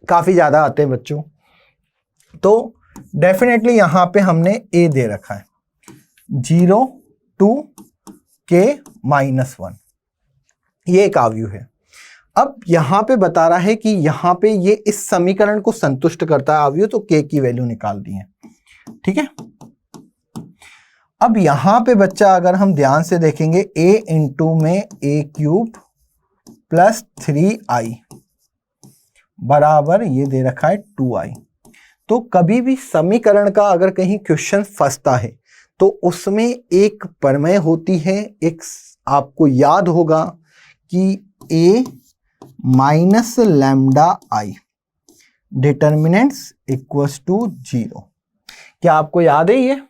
काफी ज्यादा आते हैं बच्चों, तो डेफिनेटली यहां पे हमने a दे रखा है 0 2 k माइनस 1, ये एक आव्यूह है। अब यहां पे बता रहा है कि यहां पे ये इस समीकरण को संतुष्ट करता है आव्यूह, तो k की वैल्यू निकाल दी है, ठीक है। अब यहां पे बच्चा अगर हम ध्यान से देखेंगे a इंटू में a क्यूब प्लस 3i बराबर ये दे रखा है 2i। तो कभी भी समीकरण का अगर कहीं क्वेश्चन फंसता है तो उसमें एक प्रमेय होती है, एक आपको याद होगा कि a minus lambda I determinants equals to 0। क्या आपको याद है ये?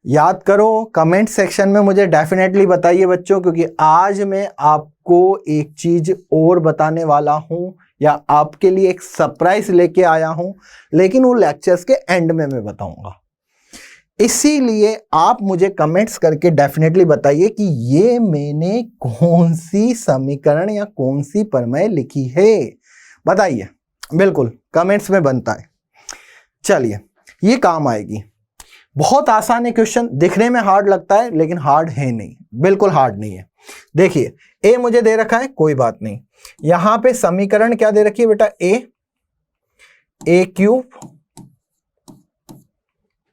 याद करो, कमेंट सेक्शन में मुझे डेफिनेटली बताइए बच्चों, क्योंकि आज मैं आपको एक चीज और बताने वाला हूं या आपके लिए एक सरप्राइज लेके आया हूं, लेकिन वो लेक्चर्स के एंड में मैं बताऊंगा। इसीलिए आप मुझे कमेंट्स करके डेफिनेटली बताइए कि ये मैंने कौन सी समीकरण या कौन सी प्रमेय लिखी है, बताइए, बिल्कुल कमेंट्स में बनता है। चलिए ये काम आएगी। बहुत आसान है क्वेश्चन, दिखने में हार्ड लगता है लेकिन हार्ड है नहीं, बिल्कुल हार्ड नहीं है। देखिए a मुझे दे रखा है, कोई बात नहीं, यहां पे समीकरण क्या दे रखी है बेटा, a क्यूब।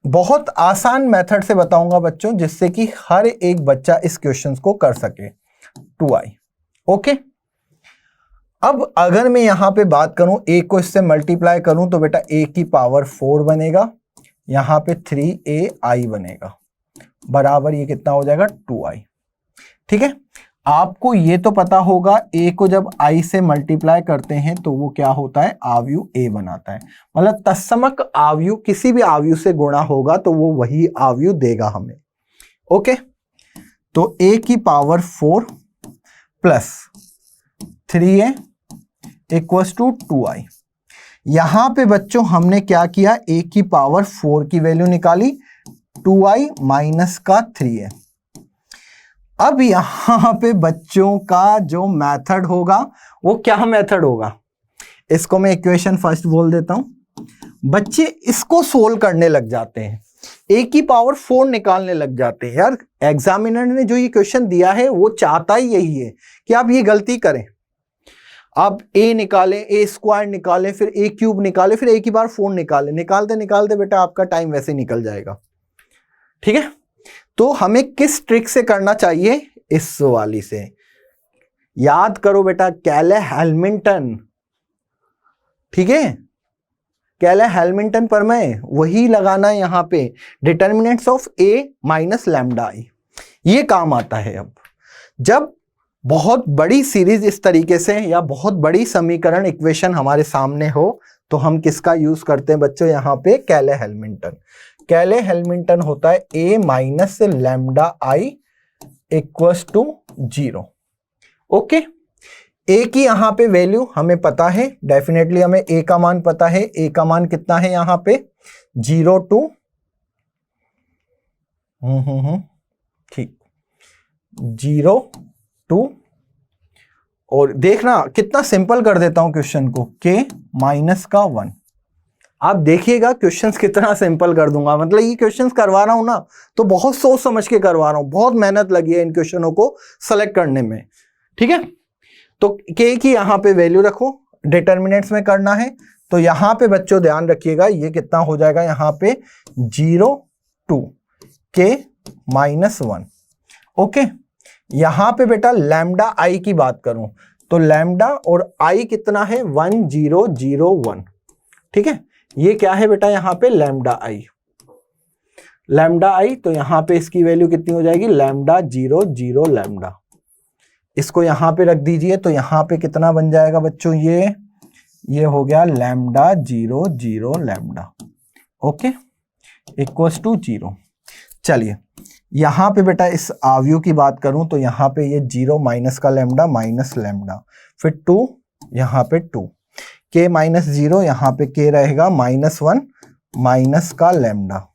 बहुत आसान मेथड से बताऊंगा बच्चों जिससे कि हर एक बच्चा इस क्वेश्चन को कर सके, 2i, ओके। अब अगर मैं यहां पे बात करूं a को इससे मल्टीप्लाई करूं तो बेटा a की पावर 4 बनेगा, यहाँ पे 3ai बनेगा, बराबर ये कितना हो जाएगा 2i। ठीक है, आपको ये तो पता होगा a को जब i से मल्टीप्लाई करते हैं तो वो क्या होता है, आव्यूह a बनाता है। मतलब तत्समक आव्यूह किसी भी आव्यूह से गुणा होगा तो वो वही आव्यूह देगा हमें। ओके, तो a की power 4 plus 3a equals to 2i। यहां पे बच्चों हमने क्या किया, a की पावर 4 की वैल्यू निकाली, 2i माइनस का 3a। अब यहां पे बच्चों का जो मेथड होगा वो क्या मेथड होगा, इसको मैं इक्वेशन फर्स्ट बोल देता हूं। बच्चे इसको सोल्व करने लग जाते हैं, a की पावर 4 निकालने लग जाते हैं। यार एग्जामिनर ने जो ये क्वेश्चन दिया है वो चाहता ही यही है कि आप ये गलती करें, आप a निकालें, a स्क्वायर निकालें, फिर a क्यूब निकालें, फिर a की पावर 4 निकालें। निकालते निकालते बेटा आपका टाइम वैसे निकल जाएगा। ठीक है, तो हमें किस ट्रिक से करना चाहिए, इस वाली से। याद करो बेटा, कैले-हैमिल्टन। ठीक है, कैले-हैमिल्टन पर मैं वही लगाना है यहां पे, determinants of a minus lambda i। ये काम आता है अब जब बहुत बड़ी सीरीज इस तरीके से या बहुत बड़ी समीकरण इक्वेशन हमारे सामने हो तो हम किसका यूज करते हैं बच्चों, यहां पे कैले-हैमिल्टन। कैले-हैमिल्टन होता है a minus lambda i equals to 0। Okay, a की यहां पे वैल्यू हमें पता है, डेफिनेटली हमें a का मान पता है। a का मान कितना है यहां पे 0 टू ठीक 0 2, और देखना कितना सिंपल कर देता हूं क्वेश्चन को, k माइनस का 1। आप देखिएगा क्वेश्चंस कितना सिंपल कर दूंगा। मतलब ये क्वेश्चंस करवा रहा हूं ना तो बहुत सोच समझ के करवा रहा हूं, बहुत मेहनत लगी है इन क्वेश्चनों को सेलेक्ट करने में। ठीक है, तो k की यहां पे वैल्यू रखो, डिटर्मिनेंट्स में करना है तो यहां पे बच्चों ध्यान रखिएगा ये कितना हो जाएगा, यहां पे 0 2 k माइनस 1। ओके, यहां पे बेटा लैम्डा i की बात करूं तो लैम्डा और i कितना है 1001। ठीक है, ये क्या है बेटा यहां पे लैम्डा i, लैम्डा i, तो यहां पे इसकी वैल्यू कितनी हो जाएगी, लैम्डा 0 0 लैम्डा। इसको यहां पे रख दीजिए तो यहां पे कितना बन जाएगा बच्चों, ये हो गया lambda 0 0 lambda. Okay, equals to 0। चलिए यहां पे बेटा इस आव्यूह की बात करूं तो यहां पे ये 0 माइनस का लैम्डा माइनस लैम्डा, फिर 2 यहां पे 2, k माइनस 0 यहां पे k रहेगा माइनस 1 माइनस का लैम्डा।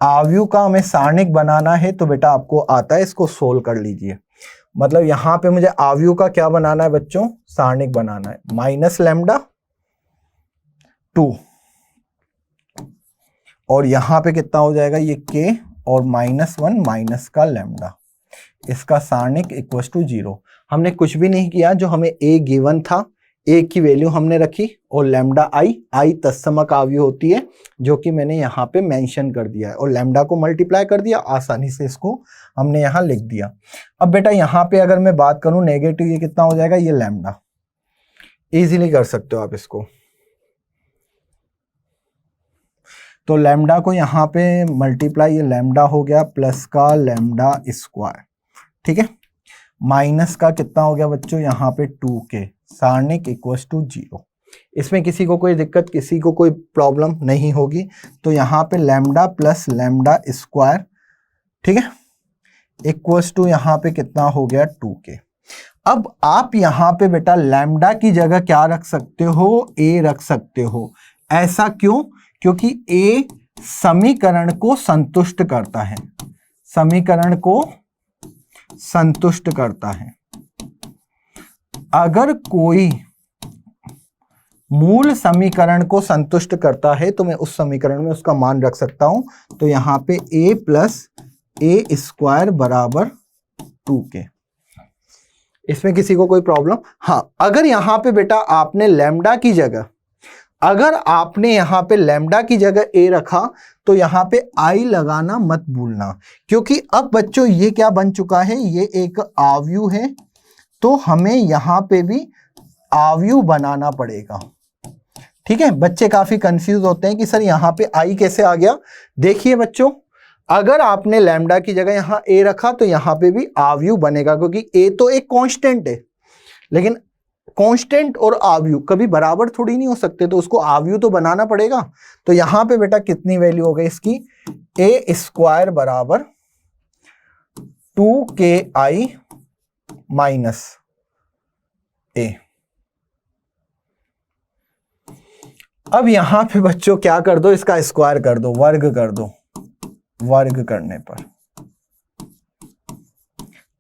आव्यूह का हमें सारणिक बनाना है तो बेटा आपको आता है, इसको सोल्व कर लीजिए। मतलब यहां पे मुझे आव्यूह का क्या बनाना है बच्चों, सारणिक बनाना है, माइनस लैम्डा 2 और यहां पे कितना हो जाएगा ये k और माइनस 1 माइनस का लैम्डा, इसका सारणिक इक्वल्स टू 0। हमने कुछ भी नहीं किया, जो हमें a गिवन था a की वैल्यू हमने रखी और लैम्डा i तत्समक आव्यूह होती है जो कि मैंने यहाँ पे मेंशन कर दिया है, और लैम्डा को मल्टीप्लाई कर दिया, आसानी से इसको हमने यहाँ लिख दिया। अब बेटा यहाँ पे अगर मैं बात करूँ नेगेटिव, ये कितना हो जाएगा, ये लैम्डा, इजीली कर सकते हो आप इसको। तो लैम्डा को यहाँ पे मल्टीप्लाई, ये लैम्डा हो गया प्लस का लैम्डा स्क्वायर। ठीक है, माइनस का कितना हो गया बच्चों यहाँ पे 2k, सारणिक इक्वल्स टू 0। इसमें किसी को कोई दिक्कत, किसी को कोई प्रॉब्लम नहीं होगी। तो यहाँ पे लैम्डा प्लस लैम्डा स्क्वायर, ठीक है, इक्वल्स टू यहाँ पे कितना हो गया 2k। अब आप यहाँ पे बेटा लैम्डा की जगह क्या रख सकते हो, a रख सकते हो। ऐसा क्यों, क्योंकि a समीकरण को संतुष्ट करता है, समीकरण को संतुष्ट करता है। अगर कोई मूल समीकरण को संतुष्ट करता है तो मैं उस समीकरण में उसका मान रख सकता हूं। तो यहां पे a प्लस a स्क्वायर बराबर 2k। इसमें किसी को कोई प्रॉब्लम? हाँ, अगर यहां पे बेटा आपने लैम्डा की जगह, अगर आपने यहां पे लैम्डा की जगह a रखा तो यहां पे i लगाना मत भूलना, क्योंकि अब बच्चों ये क्या बन चुका है, ये एक आव्यूह है, तो हमें यहां पे भी आव्यूह बनाना पड़ेगा। ठीक है, बच्चे काफी कंफ्यूज होते हैं कि सर यहाँ पे आई कैसे आ गया। देखिए बच्चों, अगर आपने लैम्डा की जगह यहाँ ए रखा तो यहाँ पे भी आव्यूह बनेगा, क्योंकि ए तो एक कांस्टेंट है, लेकिन कांस्टेंट और आव्यूह कभी बराबर थोड़ी नहीं हो सकते, तो उसको आव्यूह तो बनाना पड़ेगा। तो यहाँ पे बेटा कितनी वैल्यू हो गई इसकी, ए स्क्वायर बराबर 2ki माइनस ए। अब यहां पे बच्चों क्या कर दो, इसका स्क्वायर कर दो, वर्ग कर दो। वर्ग करने पर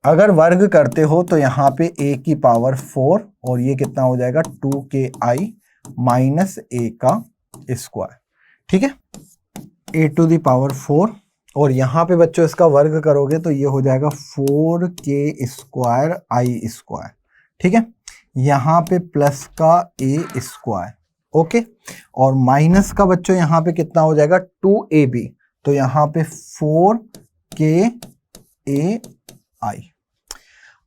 अगर वर्ग करते हो तो यहां पे a की पावर 4 और ये कितना हो जाएगा 2ki माइनस a का स्क्वायर। ठीक है, a टू दी पावर 4 और यहां पे बच्चों इसका वर्ग करोगे तो ये हो जाएगा 4k स्क्वायर आई स्क्वायर। ठीक है, यहां पे प्लस का a स्क्वायर, ओके, और माइनस का बच्चों यहाँ पे कितना हो जाएगा 2ab, तो यहाँ पे 4kai।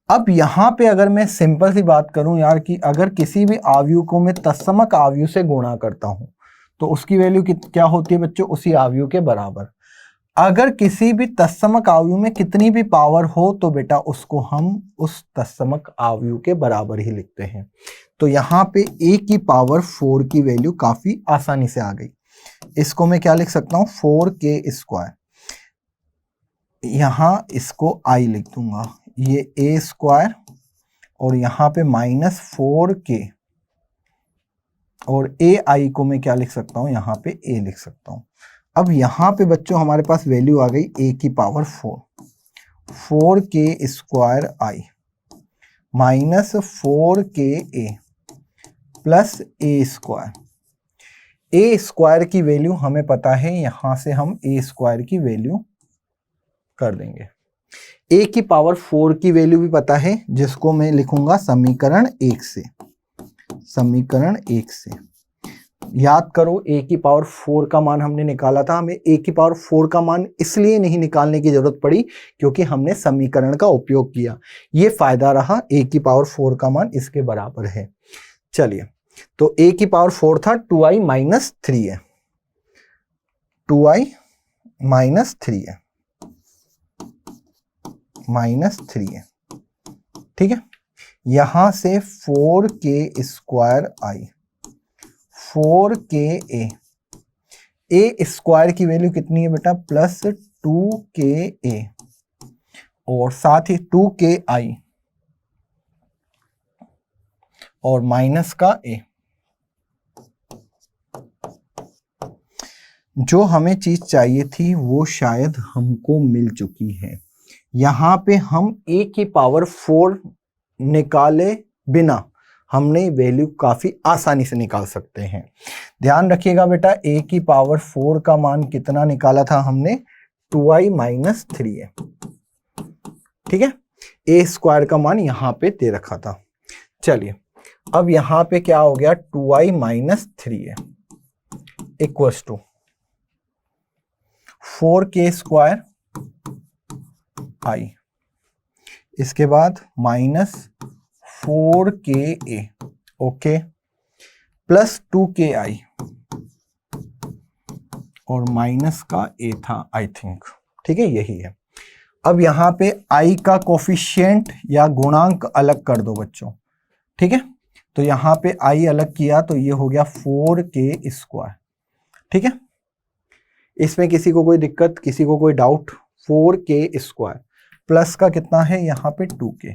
अब यहाँ पे अगर मैं सिंपल सी बात करूं यार कि अगर किसी भी आव्यूह को मैं तत्समक आव्यूह से गुणा करता हूं तो उसकी वैल्यू क्या होती है बच्चों, उसी आव्यूह के बराबर। अगर किसी भी तत्समक आव्यूह में कितनी भी पावर हो तो बेटा उसको हम उस तत्समक आव्यूह के बराबर ही लिखते हैं। तो यहाँ पे a की पावर 4 की वैल्यू काफी आसानी से आ गई। इसको मैं क्या लिख सकता हूँ 4k स्क्वायर, यहाँ इसको i लिख दूंगा, ये a स्क्वायर और यहाँ पे माइनस 4k और ai को मैं क्या लिख सकता हूँ, यहाँ पे a लिख सकता हूँ। अब यहाँ पे बच्चों हमारे पास वैल्यू आ गई a की power 4k square i minus 4ka plus a square. a square की वैल्यू हमें पता है, यहां से हम a स्क्वायर की वैल्यू कर देंगे। a की पावर 4 की वैल्यू भी पता है, जिसको मैं लिखूंगा समीकरण 1 से। समीकरण 1 से याद करो, a की पावर 4 का मान हमने निकाला था। हमें a की पावर 4 का मान इसलिए नहीं निकालने की जरूरत पड़ी क्योंकि हमने समीकरण का उपयोग किया। ये फायदा रहा, a की पावर 4 का मान इसके बराबर है। चलिए, तो a की पावर 4 था 2i माइनस 3 है, 2i माइनस 3 है, माइनस 3 है। ठीक है, यहां से 4k square i, 4ka, a square की वैल्यू कितनी है बेटा प्लस 2ka और साथ ही 2ki और माइनस का a। जो हमें चीज चाहिए थी वो शायद हमको मिल चुकी है। यहां पे हम a की पावर 4 निकाले बिना हमने वैल्यू काफी आसानी से निकाल सकते हैं। ध्यान रखिएगा बेटा, a की पावर 4 का मान कितना निकाला था हमने, 2i माइनस 3 है। ठीक है, a स्क्वायर का मान यहां पे दे रखा था। चलिए, अब यहां पे क्या हो गया 2i माइनस 3 है equals to 4k square i, इसके बाद minus 4ka, okay, plus 2ki और माइनस का a था आई थिंक। ठीक है, यही है। अब यहां पे i का कोफिशिएंट या गुणांक अलग कर दो बच्चों। ठीक है, तो यहां पे i अलग किया तो ये हो गया 4k स्क्वायर। ठीक है, इसमें किसी को कोई दिक्कत, किसी को कोई डाउट, 4k स्क्वायर प्लस का कितना है यहाँ पे 2k,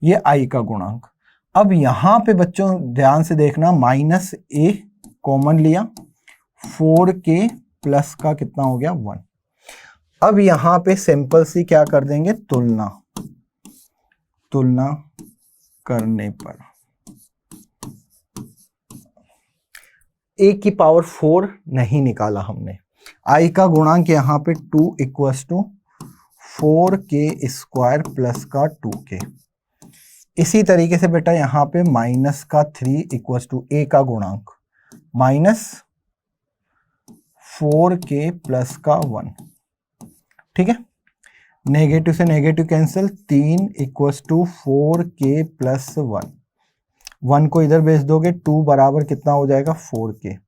ये i का गुणांक। अब यहां पे बच्चों ध्यान से देखना, माइनस a कॉमन लिया, 4k प्लस का कितना हो गया 1। अब यहां पे सिंपल सी क्या कर देंगे, तुलना। तुलना करने पर a की पावर 4 नहीं निकाला हमने, i का गुणांक यहां पे 2 equals to 4k square plus का 2k। इसी तरीके से बेटा यहां पे माइनस का 3 इक्वल्स टू a का गुणांक माइनस 4k प्लस का 1। ठीक है, नेगेटिव से negative cancel, 3 equals to 4k plus 1। 1 को इधर भेज दोगे, 2 बराबर कितना हो जाएगा 4k।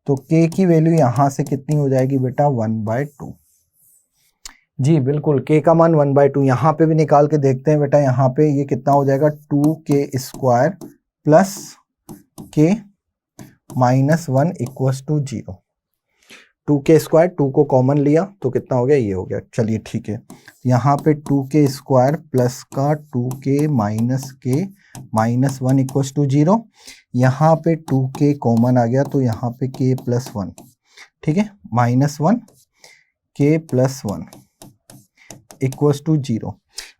तो k की वैल्यू यहां से कितनी हो जाएगी बेटा 1/2। जी बिल्कुल, k का मान 1/2। यहाँ पे भी निकाल के देखते हैं बेटा, यहाँ पे ये कितना हो जाएगा 2k² plus k minus 1 equals to 0। 2k², 2 को कॉमन लिया तो कितना हो गया, ये हो गया। चलिए ठीक है, यहाँ पे 2k² प्लस का 2k minus k minus 1 equals to 0। यहाँ पे 2k कॉमन आ गया तो यहाँ पे k प्लस 1, ठीक है, minus 1 k plus 1 equals to 0।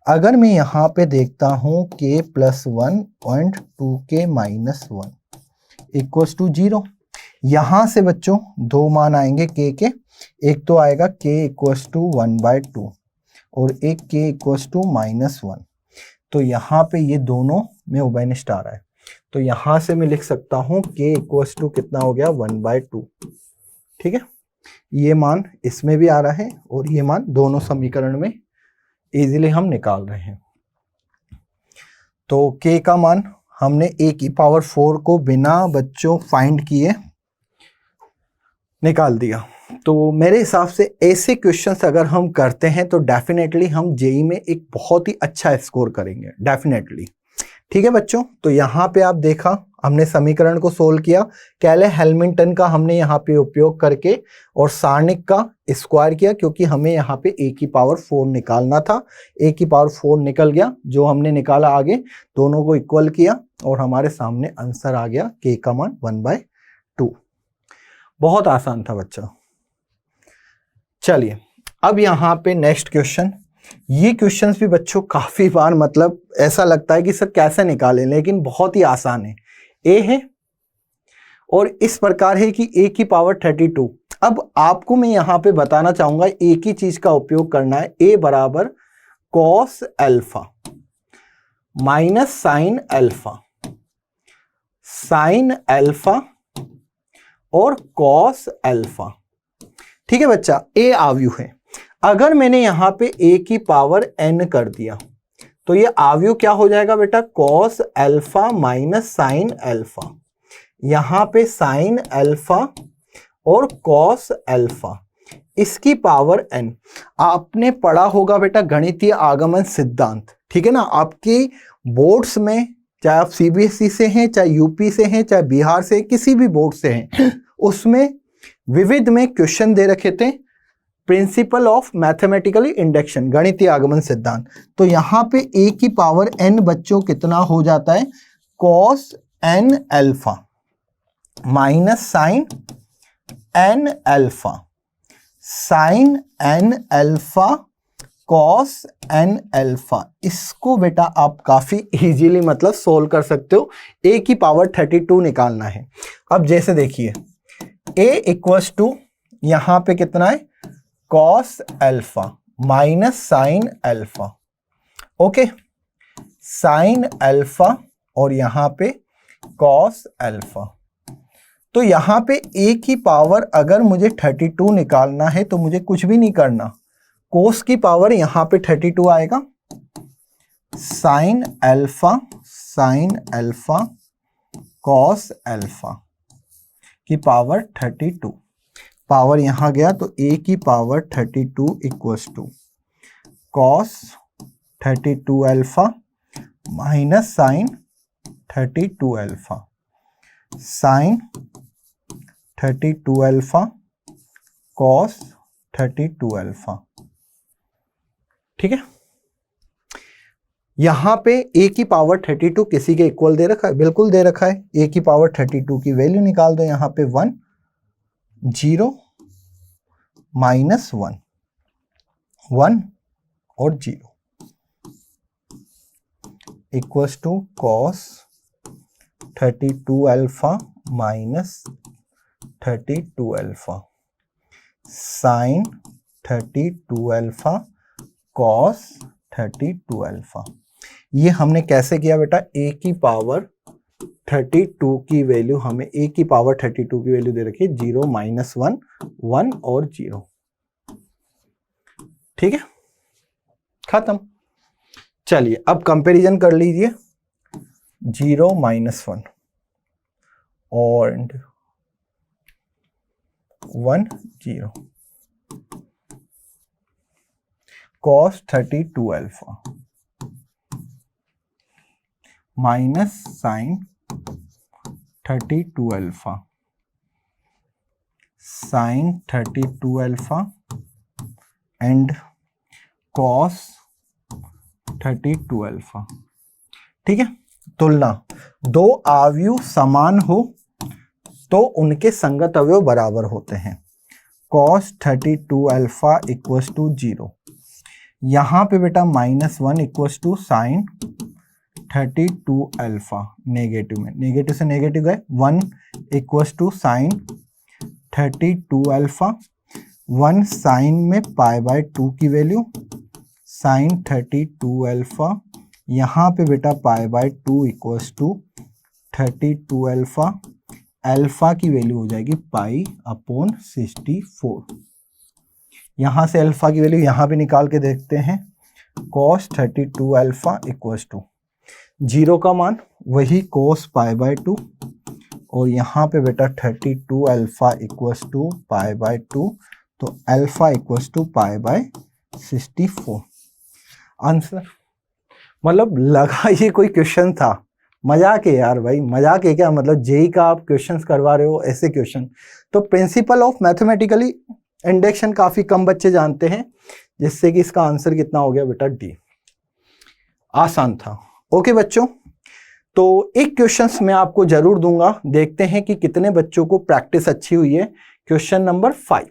अगर मैं यहाँ पे देखता हूँ k plus 1 and 2k minus 1 equals to 0, यहाँ से बच्चों दो मान आएंगे k के। एक तो आएगा k इक्वल्स टू 1/2 और एक k इक्वल्स टू -1। तो यहाँ पे ये दोनों में उभयनिष्ठ आ रहा है, तो यहाँ से मैं लिख सकता हूँ k इक्वल्स टू कितना हो गया 1/2। ठीक है, ये मान इसमें भी आ रहा है और ये मान दोनों समीकरण में इजीली हम निकाल रहे हैं। तो k का मान हमने a⁴ को बिना बच्चों फाइंड किए निकाल दिया। तो मेरे हिसाब से ऐसे क्वेश्चंस अगर हम करते हैं तो डेफिनेटली हम जेई में एक बहुत ही अच्छा स्कोर करेंगे, डेफिनेटली। ठीक है बच्चों, तो यहाँ पे आप देखा हमने समीकरण को सोल्व किया, कैले हैमिल्टन का हमने यहाँ पे उपयोग करके और सारणिक का स्क्वायर किया, क्योंकि हमें यहाँ पे a⁴ निकालना था। a⁴ निकल गया, जो हमने निकाला आगे दोनों को इक्वल किया और हमारे सामने आंसर आ गया k का मान 1/2। बहुत आसान था बच्चा। चलिए अब यहाँ पे नेक्स्ट क्वेश्चन। ये क्वेश्चंस भी बच्चों काफी बार मतलब ऐसा लगता है कि सर कैसे निकालें, लेकिन बहुत ही आसान है। a है और इस प्रकार है कि a⁴32। अब आपको मैं यहाँ पे बताना चाहूंगा एक ही चीज का उपयोग करना है। a बराबर cos alpha minus sine alpha, sine alpha और cos अल्फा। ठीक है बच्चा, a आव्यूह है। अगर मैंने यहां पे a⁴n कर दिया तो ये आव्यूह क्या हो जाएगा बेटा, cos alpha minus sine alpha. यहां पे साइन अल्फा और cos अल्फा, इसकी पावर n। आपने पढ़ा होगा बेटा गणितीय आगमन सिद्धांत, ठीक है ना। आपकी बोर्ड्स में, चाहे आप सीबीएसई से हैं, चाहे यूपी से हैं, चाहे बिहार से, किसी भी बोर्ड से हैं, उसमें विविध में क्वेश्चन दे रखे थे प्रिंसिपल ऑफ मैथमेटिकली इंडक्शन, गणितीय आगमन सिद्धांत। तो यहां पे a⁴n बच्चों कितना हो जाता है, cos n alpha minus sine n alpha, sine n alpha cos n alpha. इसको बेटा आप काफी इजीली मतलब सोल्व कर सकते हो। a⁴32 निकालना है। अब जैसे देखिए a इक्वल्स टू यहां पे कितना है, cos alpha minus sine alpha, okay, sine alpha और यहां पे cos अल्फा। तो यहां पे a की पावर अगर मुझे 32 निकालना है तो मुझे कुछ भी नहीं करना, cos की पावर यहां पे 32 आएगा, साइन अल्फा cos अल्फा की पावर 32, पावर यहां गया तो a⁴32 equals to cos 32 alpha minus sine 32 alpha, sine 32 alpha cos 32 alpha. ठीक है, यहां पे a⁴32 किसी के इक्वल दे रखा है, बिल्कुल दे रखा है। a⁴32 की वैल्यू निकाल दो, यहां पे 1 0 -1 1 और 0 equals to cos 32 alpha minus 32 alpha, sine 32 alpha cos 32 alpha. ये हमने कैसे किया बेटा, a⁴32 की वैल्यू, हमें a⁴32 की वैल्यू दे रखी है 0 -1 1 और 0। ठीक है, खत्म। चलिए अब कंपैरिजन कर लीजिए 0 -1 and 1 0 cos 32 alpha minus sin 32 alpha sin 32 alpha and cos 32 alpha। ठीक है, तुलना, दो अवयव समान हो तो उनके संगत अवयव बराबर होते हैं। cos 32 अल्फा इक्वल्स टू 0, यहाँ पे बेटा -1 equals to sine 32 alpha, negative में, नेगेटिव से नेगेटिव गए, 1 equals to sine 32 alpha, 1 sine में π/2 की वैल्यू, साइन 32 अल्फा, यहाँ पे बेटा π/2 इक्वल्स टू 32 अल्फा, अल्फा की वैल्यू हो जाएगी π/64। यहाँ से अल्फा की वैल्यू यहाँ पे निकाल के देखते हैं, cos 32 अल्फा इक्वल्स टू 0 का मान वही cos π/2 और यहाँ पे बेटा 32 अल्फा इक्वल्स टू π/2, तो अल्फा इक्वल्स टू π/64 आंसर। मतलब लगा ये कोई क्वेश्चन था, मजाक है यार भाई, मजाक है क्या, मतलब जेई का आप क्वेश्चंस करवा रहे हो ऐसे क्वेश्चन। तो प्रिंसिपल ऑफ मैथमेटिकली इंडक्शन काफी कम बच्चे जानते हैं, जिससे कि इसका आंसर कितना हो गया बेटा डी, आसान था। ओके बच्चों, तो एक क्वेश्चंस मैं आपको जरूर दूंगा, देखते हैं कि कितने बच्चों को प्रैक्टिस अच्छी हुई है। क्वेश्चन नंबर 5,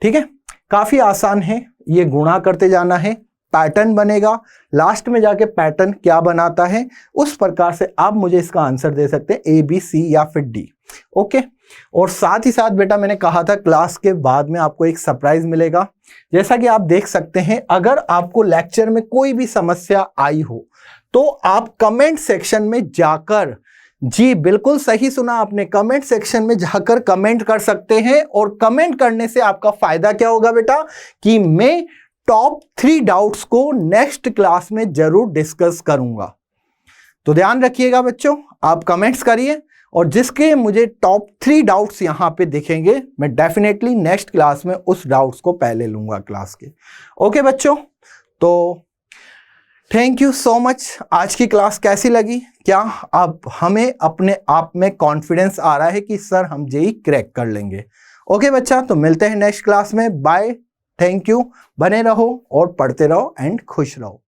ठीक है, काफी आसान है, ये गुणा करते जाना है, पैटर्न बनेगा, लास्ट में जाके पैटर्न क्या बनाता है उस प्रकार से आप मुझे इसका आंसर दे सकते हैं, ए बी सी या फिर डी। ओके, और साथ ही साथ बेटा मैंने कहा था क्लास के बाद में आपको एक सरप्राइज मिलेगा। जैसा कि आप देख सकते हैं, अगर आपको लेक्चर में कोई भी समस्या आई हो तो आप कमेंट सेक्शन में जाकर, जी बिल्कुल सही सुना आपने, कमेंट सेक्शन में जाकर कमेंट कर सकते हैं। और कमेंट करने से आपका फायदा क्या होगा बेटा, कि मैं टॉप 3 डाउट्स को नेक्स्ट क्लास में जरूर डिस्कस करूंगा। तो ध्यान रखिएगा बच्चों, आप कमेंट्स करिए और जिसके मुझे टॉप 3 डाउट्स यहां पे दिखेंगे, मैं डेफिनेटली नेक्स्ट क्लास में उस डाउट्स को पहले लूंगा क्लास के। ओके बच्चों, तो थैंक यू सो मच। आज की क्लास कैसी लगी? क्या अब हमें अपने आप में कॉन्फिडेंस आ रहा है कि सर हम जेई क्रैक कर लेंगे? ओके बच्चा, तो मिलते हैं नेक्स्ट क्लास में। बाय, थैंक यू, बने रहो और पढ़ते रहो एंड खुश रहो।